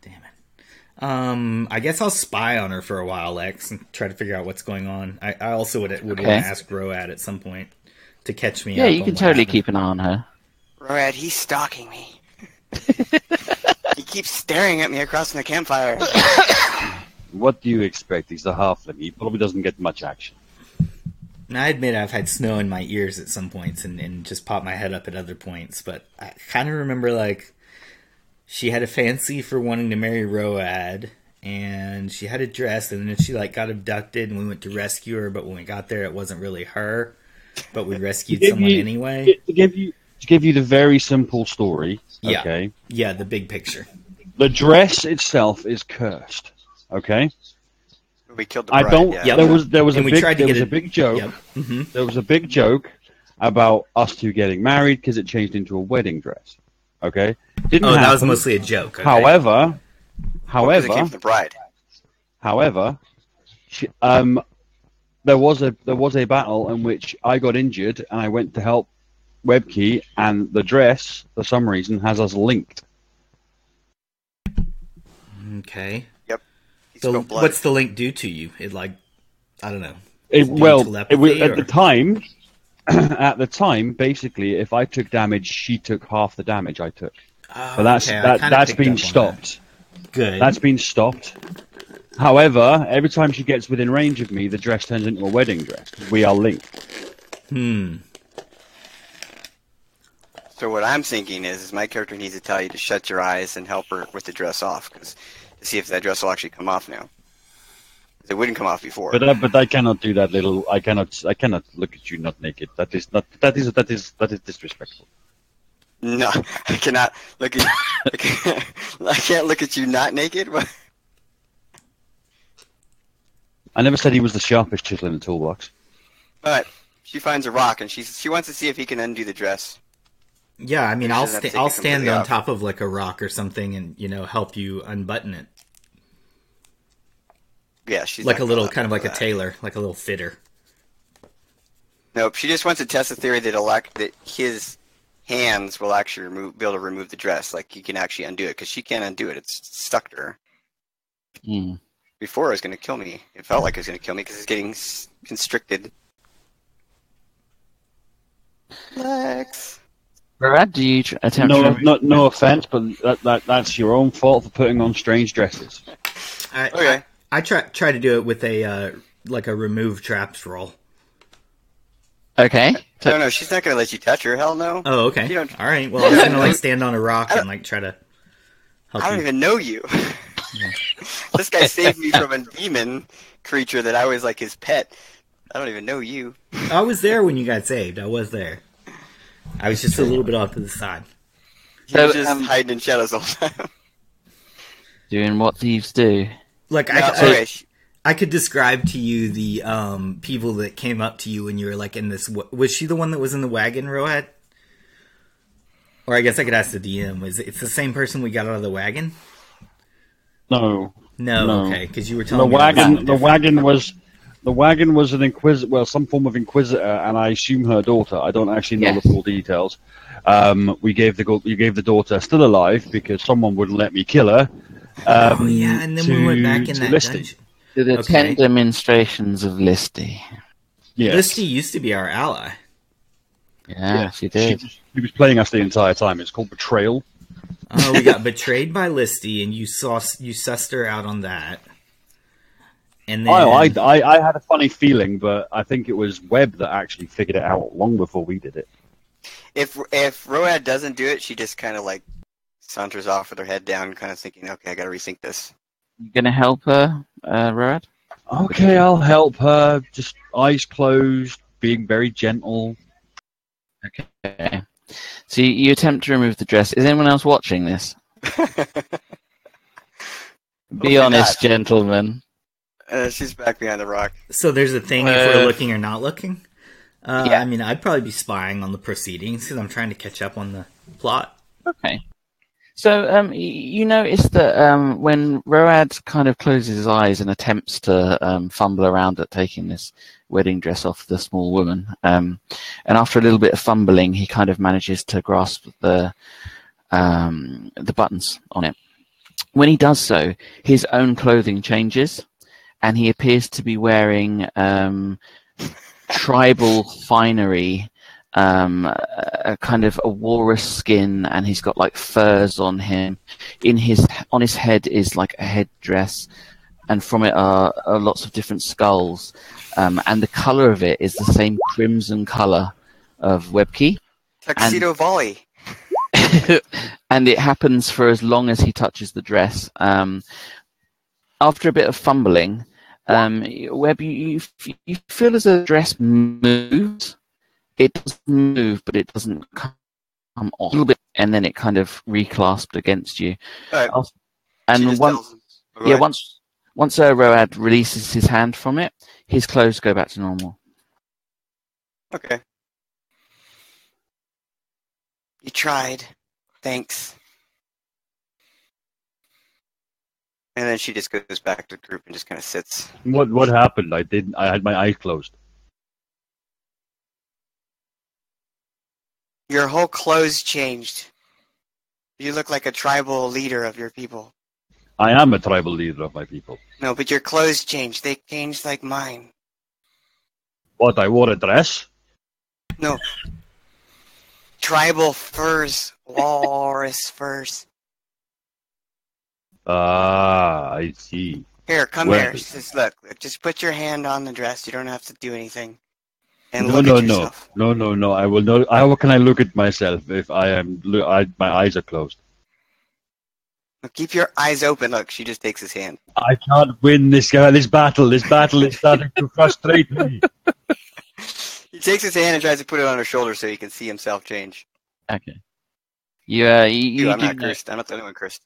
Damn it. I guess I'll spy on her for a while, Lex, and try to figure out what's going on. I also would want to ask Road at some point to catch me up. Yeah, you can totally keep an eye on her. Road, he's stalking me. He keeps staring at me across from the campfire. What do you expect? He's a halfling. He probably doesn't get much action. I admit I've had snow in my ears at some points and just popped my head up at other points, but I kind of remember, like, she had a fancy for wanting to marry Road, and she had a dress, and then she, like, got abducted, and we went to rescue her, but when we got there, it wasn't really her, but we rescued someone anyway. To give you the very simple story, yeah. Okay? Yeah, the big picture. The dress itself is cursed, okay? We killed the bride. There was a big joke. Yep. Mm-hmm. There was a big joke about us two getting married because it changed into a wedding dress. Okay, didn't happen. That was mostly a joke. Okay. However, it came from the bride. However, there was a battle in which I got injured and I went to help Webkey, and the dress for some reason has us linked. Okay. Yep. So what's the link do to you? It I don't know. At the time, at the time, basically, if I took damage, she took half the damage I took. But that's been stopped. Good. That's been stopped. However, every time she gets within range of me, the dress turns into a wedding dress. We are linked. So what I'm thinking is my character needs to tell you to shut your eyes and help her with the dress off, to see if that dress will actually come off now. It wouldn't come off before. But I cannot do that little. I cannot look at you not naked. That is disrespectful. No, I cannot look at. I can't look at you not naked. I never said he was the sharpest chisel in the toolbox. But she finds a rock and she wants to see if he can undo the dress. Yeah, I mean, I'll stand on top of like a rock or something and help you unbutton it. Yeah, she's like not a little, gonna kind of allow like a that. tailor, like a little fitter. Nope, she just wants to test the theory that his hands will actually be able to remove the dress. Like, he can actually undo it, because she can't undo it. It's stuck to her. Mm. Before, it was going to kill me. It felt like it was going to kill me, because it's getting constricted. Lex. Brad, do you attempt to... No offense, but that's your own fault for putting on strange dresses. Okay. I try to do it with a like a remove traps roll. Okay. No, she's not going to let you touch her. Hell no. Oh, okay. You don't- All right. Well, I was gonna like stand on a rock and like try to help I don't you. even know you. This guy saved me from a demon creature that I was like his pet. I don't even know you. I was there when you got saved. I was there. I was just a little bit off to the side. He was just hiding in shadows all the time. Doing what thieves do. Like I could describe to you the people that came up to you when you were like in this. Was she the one that was in the wagon, Road? Or I guess I could ask the DM. It's the same person we got out of the wagon? No. Okay, because you were telling me the wagon was an inquisitor, well, some form of inquisitor, and I assume her daughter. I don't actually know the full details. You gave the daughter still alive because someone wouldn't let me kill her. And then we went back in that dungeon. To the tender ministrations of Listy. Yes. Listy used to be our ally. Yeah, she did. She was playing us the entire time. It's called Betrayal. Oh, we got betrayed by Listy, and you sussed her out on that. And then I had a funny feeling, but I think it was Webb that actually figured it out long before we did it. If Road doesn't do it, she just kind of like saunters off with her head down, kind of thinking, "Okay, I got to rethink this." You gonna help her, Road? Okay, I'll help her. Just eyes closed, being very gentle. Okay. So you attempt to remove the dress. Is anyone else watching this? Be honest, gentlemen. She's back behind the rock. So there's a thing if we're looking or not looking? I mean, I'd probably be spying on the proceedings because I'm trying to catch up on the plot. Okay. So you notice that when Road kind of closes his eyes and attempts to fumble around at taking this wedding dress off the small woman, and after a little bit of fumbling, he kind of manages to grasp the buttons on it. When he does so, his own clothing changes, and he appears to be wearing tribal finery, a kind of a walrus skin, and he's got like furs on him. On his head is like a headdress, and from it are lots of different skulls. And the color of it is the same crimson color of Webkey. Tuxedo volley. And it happens for as long as he touches the dress. After a bit of fumbling, Webb, you feel as the dress moves. It does move, but it doesn't come off a little bit, and then it kind of reclasped against you. Right. And once Road releases his hand from it, his clothes go back to normal. Okay. You tried. Thanks. And then she just goes back to the group and just kind of sits. What happened? I had my eyes closed. Your whole clothes changed. You look like a tribal leader of your people. I am a tribal leader of my people. No, but your clothes changed. They changed like mine. What, I wore a dress? No. Tribal furs. Walrus furs. Ah, I see. Here, come Well, here. Just look. Just put your hand on the dress. You don't have to do anything. And No, look no, at no, yourself. no. I will not. How can I look at myself if my eyes are closed? Look, keep your eyes open. Look, she just takes his hand. I can't win this battle. This battle is starting to frustrate me. He takes his hand and tries to put it on her shoulder so he can see himself change. Okay. I'm not cursed. I'm not the only one cursed.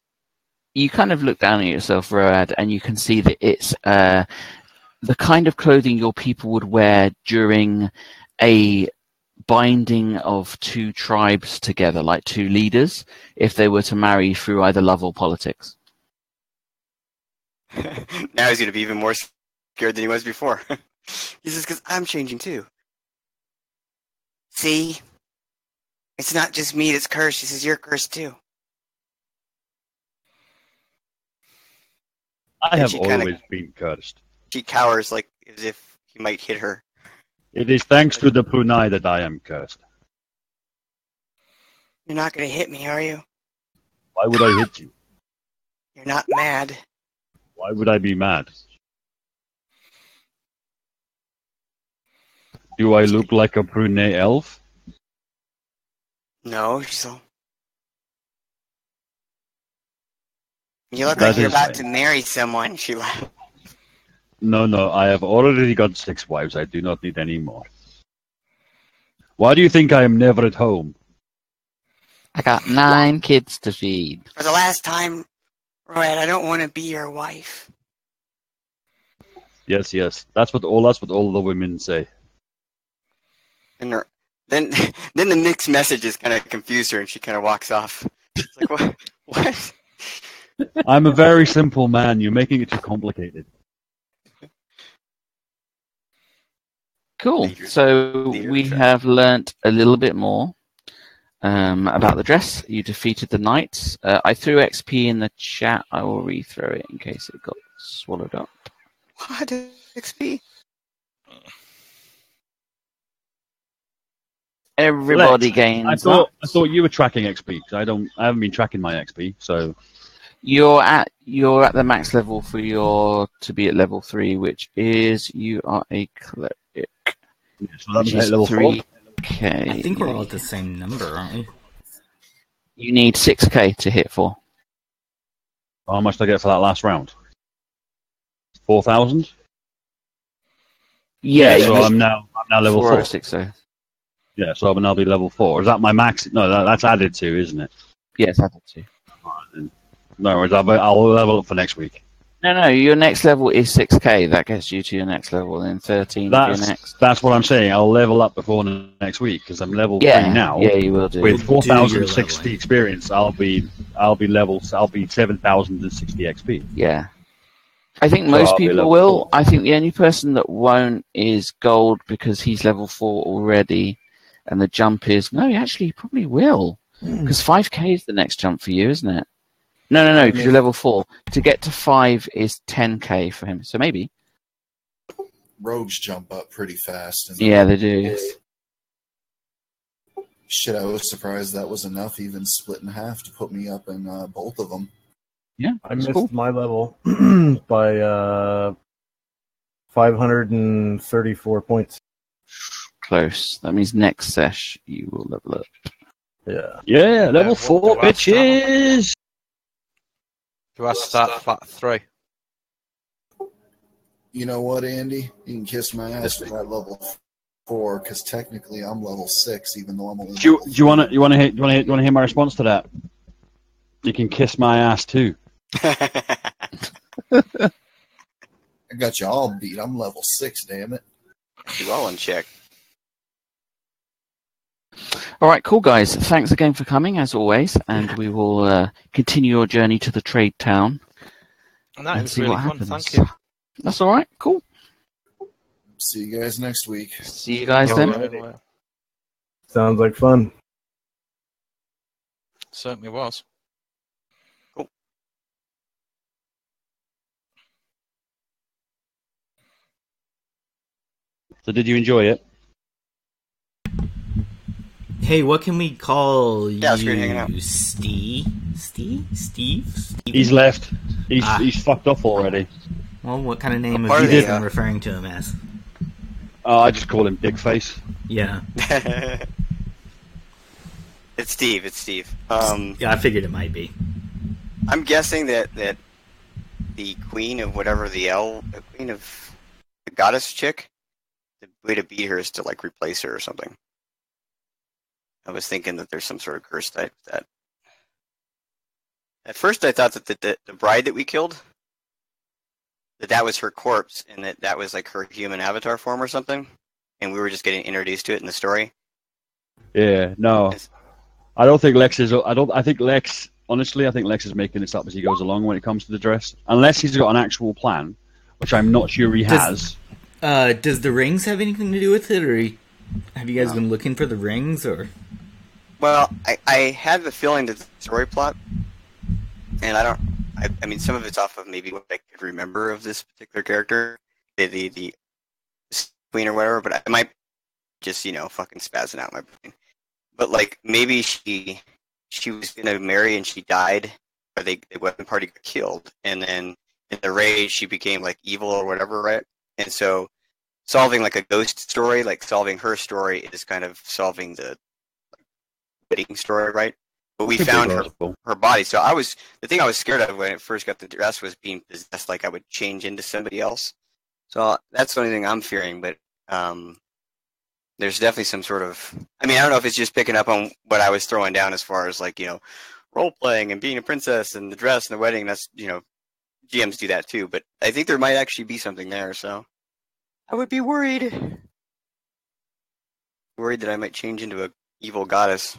You kind of look down at yourself, Road, and you can see that it's the kind of clothing your people would wear during a binding of two tribes together, like two leaders, if they were to marry through either love or politics. Now he's gonna be even more scared than he was before. He says, "Because I'm changing too." See, it's not just me that's cursed. He says, "You're cursed too." I have always been cursed. She cowers like as if he might hit her. It is thanks to the Punai that I am cursed. You're not gonna hit me, are you? Why would I hit you? You're not mad. Why would I be mad? Do I look like a brunette elf? No, she's all... You look like you're about to marry someone, she laughed. No, I have already got 6 wives. I do not need any more. Why do you think I am never at home? I got 9 kids to feed. For the last time, Royd, I don't want to be your wife. Yes. That's what all the women say. And then the mixed messages kind of confuse her, and she kind of walks off. It's like, what? I'm a very simple man. You're making it too complicated. Cool. So we have learnt a little bit more about the dress. You defeated the knights. I threw XP in the chat. I will rethrow it in case it got swallowed up. What? XP? Everybody gains. I thought you were tracking XP because I haven't been tracking my XP. So you're at the max level for to be at level 3, which is you are a cleric. So that's level 3. 3K. I think we're all at the same number, aren't we? You need 6K to hit 4. How much did I get for that last round? 4,000. Yeah. So I'm now level 4. 406. Yeah, so I'll be level 4. Is that my max? No, that's added to, isn't it? Yes, added to. No worries. I'll level up for next week. No. Your next level is 6K. That gets you to your next level. Then 13 for your next. That's what I'm saying. I'll level up before next week because I'm level 3 now. Yeah, you will do. With 4,060 experience, I'll be 7,060 XP. Yeah. I think most people will. 4. I think the only person that won't is Gold because he's level 4 already, and the jump is actually he probably will because 5K is the next jump for you, isn't it? No, because you're level 4. To get to 5 is 10K for him, so maybe. Rogues jump up pretty fast. Yeah, they do. Shit, I was surprised that was enough, even split in half, to put me up in both of them. Yeah, I missed my level by 534 points. Close. That means next sesh you will level up. Yeah, level 4, bitches! Do I start flat 3? You know what, Andy? You can kiss my ass for that level 4, because technically I'm level 6, even though I'm only. Do you want to hear my response to that? You can kiss my ass too. I got you all beat. I'm level 6, damn it. You all in check. All right, cool, guys. Thanks again for coming, as always, and we will continue your journey to the trade town. And that was see really what fun. happens. Thank you. That's all right. Cool. See you guys next week. See you guys then. Sounds like fun. Certainly was. Cool. So did you enjoy it? Hey, what can we call you? Yeah, it's great hanging out. Steve? He's left. He's fucked off already. Well, what kind of name part have of you the, been referring to him as? I just call him Dickface. Yeah. It's Steve. Yeah, I figured it might be. I'm guessing that the queen of whatever the queen of the goddess chick, the way to beat her is to like replace her or something. I was thinking that there's some sort of curse type that. At first, I thought that the bride that we killed, that was her corpse, and that was like her human avatar form or something, and we were just getting introduced to it in the story. Yeah, no, I don't think Lex is. I think Lex honestly, I think Lex is making this up as he goes along when it comes to the dress. Unless he's got an actual plan, which I'm not sure he has. Does the rings have anything to do with it, or have you guys been looking for the rings, or? Well, I had the feeling that the story plot, and I mean, some of it's off of maybe what I could remember of this particular character, the queen or whatever, but I might just, fucking spazzing out my brain. But, like, maybe she was going to marry and she died, or the weapon party got killed, and then in the rage she became, like, evil or whatever, right? And so solving, like, a ghost story, like solving her story is kind of solving the wedding story, right? But we found her body. So the thing I was scared of when it first got the dress was being possessed, like I would change into somebody else. So that's the only thing I'm fearing, but there's definitely some sort of, I mean, I don't know if it's just picking up on what I was throwing down as far as, like, role playing and being a princess and the dress and the wedding. That's, GMs do that too, but I think there might actually be something there. So I would be worried that I might change into an evil goddess.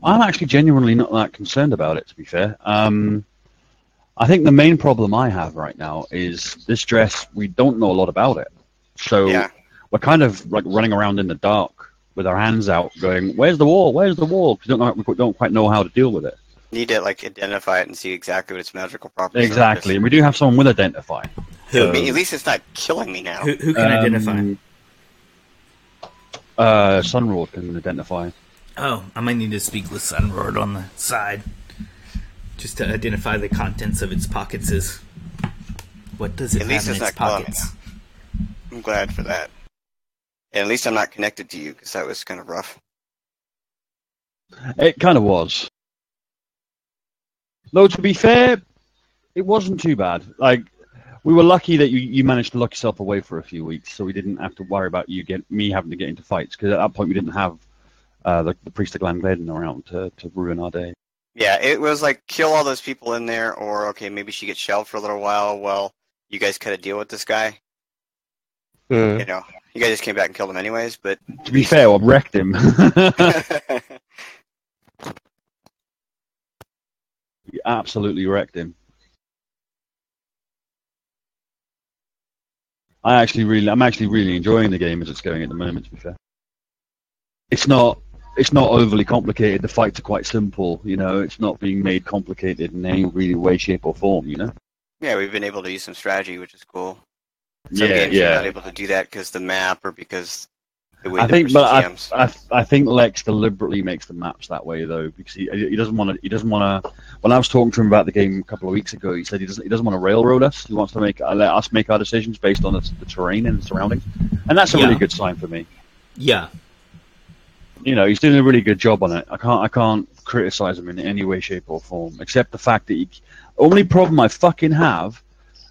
I'm actually genuinely not that concerned about it, to be fair. I think the main problem I have right now is this dress, we don't know a lot about it. So we're kind of like running around in the dark with our hands out going, where's the wall? Where's the wall? Because we don't quite know how to deal with it. Need to, like, identify it and see exactly what its magical properties are. Exactly, and we do have someone with identify. So, I mean, at least it's not killing me now. Who can identify? Sunroad can identify. Oh, I might need to speak with Sunroad on the side, just to identify the contents of its pockets. What does it have in its pockets? I'm glad for that. And at least I'm not connected to you, because that was kind of rough. It kind of was. Though, to be fair, it wasn't too bad. Like, we were lucky that you managed to lock yourself away for a few weeks, so we didn't have to worry about me having to get into fights, because at that point we didn't have the priest of Glangladen around to ruin our day. Yeah, it was like, kill all those people in there, or, okay, maybe she gets shelved for a little while. Well, you guys cut a deal with this guy. You guys just came back and killed him anyways, but... To be fair, I wrecked him. You absolutely wrecked him. I'm actually really enjoying the game as it's going at the moment, to be fair. It's not overly complicated. The fights are quite simple, It's not being made complicated in any really way, shape, or form, Yeah, we've been able to use some strategy, which is cool. Some games you're not able to do that because the map or because the way I think Lex deliberately makes the maps that way, though, because he doesn't want to. When I was talking to him about the game a couple of weeks ago, he said he doesn't want to railroad us. He wants to let us make our decisions based on the terrain and the surroundings, and that's a really good sign for me. Yeah. He's doing a really good job on it. I can't criticize him in any way, shape, or form, except the fact that the only problem I fucking have,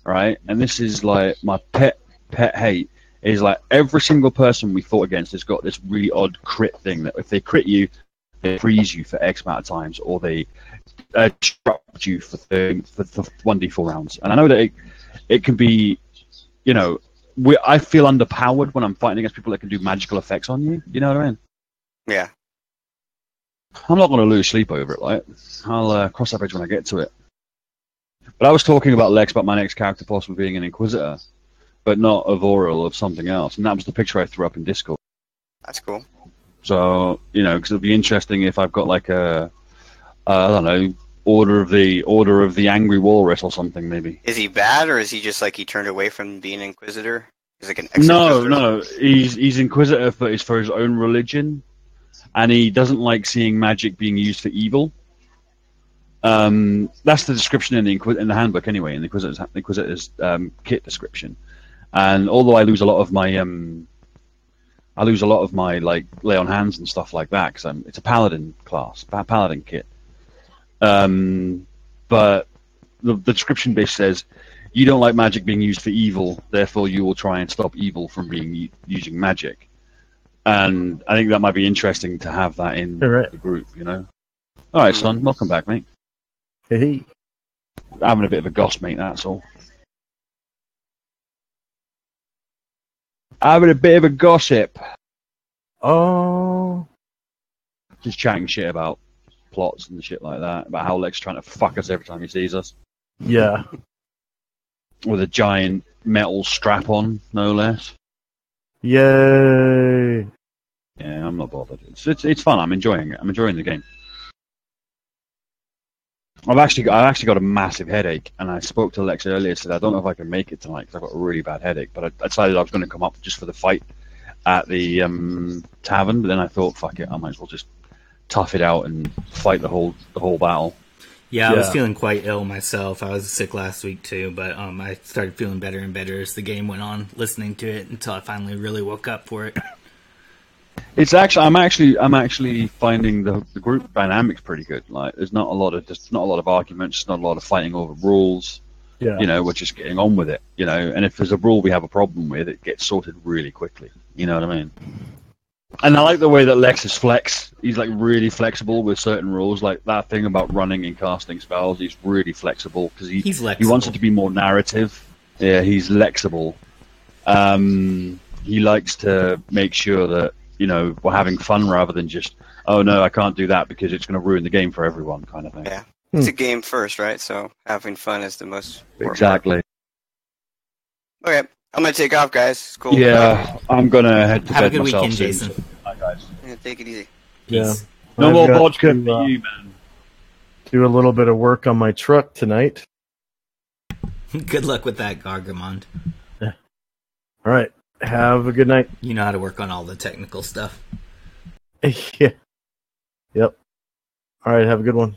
right, and this is like my pet hate, is like every single person we fought against has got this really odd crit thing that if they crit you, they freeze you for X amount of times, or they disrupt you for 1d4 rounds. And I know that it can be, I feel underpowered when I'm fighting against people that can do magical effects on you. You know what I mean? Yeah. I'm not going to lose sleep over it, right? I'll cross that bridge when I get to it. But I was talking about Lex, about my next character possibly being an Inquisitor, but not of Oral, of something else. And that was the picture I threw up in Discord. That's cool. So, because it'll be interesting if I've got like I don't know, Order of the Angry Walrus or something, maybe. Is he bad, or is he just like he turned away from being Inquisitor? He's like an No. He's Inquisitor, but it's for his own religion, and he doesn't like seeing magic being used for evil. That's the description in the handbook, anyway, in the Inquisitor's kit description. And although I lose a lot of my like lay on hands and stuff like that, because it's a paladin class, paladin kit. But the description base says you don't like magic being used for evil, therefore you will try and stop evil from using magic. And I think that might be interesting to have that in the group, All right, son, welcome back, mate. Hey. Having a bit of a goss, mate, that's all. Having a bit of a gossip. Oh. Just chatting shit about plots and shit like that about how Lex trying to fuck us every time he sees us Yeah. with a giant metal strap on, no less. Yay. Yeah, I'm not bothered. It's fun. I'm enjoying it. I'm enjoying the game. I've actually got a massive headache, and I spoke to Lex earlier. Said I don't know if I can make it tonight because I've got a really bad headache. But I decided I was going to come up just for the fight at the tavern. But then I thought, fuck it, I might as well just tough it out and fight the whole battle. Yeah, I was feeling quite ill myself. I was sick last week too, but I started feeling better and better as the game went on. Listening to it until I finally really woke up for it. It's actually I'm actually finding the group dynamics pretty good. Like there's not a lot of arguments, not a lot of fighting over rules. Yeah. You know, we're just getting on with it. You know, and if there's a rule we have a problem with, it gets sorted really quickly. You know what I mean? And I like the way that Lex is flex. He's like really flexible with certain rules, like that thing about running and casting spells. He's really flexible because he wants it to be more narrative. Yeah, he's lexible. He likes to make sure that, you know, we're having fun rather than just, oh no, I can't do that because it's going to ruin the game for everyone, kind of thing. Yeah, it's a game first, right? So having fun is the most important exactly. part. Okay, I'm gonna take off, guys. It's cool. Yeah, I'm gonna head to Have bed a good myself weekend, soon. Jason. Bye, guys. Yeah, take it easy. Peace. No I've more got vodka to, for you, man. Do a little bit of work on my truck tonight. Good luck with that, Gargamond. All right. Have a good night. You know how to work on all the technical stuff. Yeah. Yep. All right. Have a good one.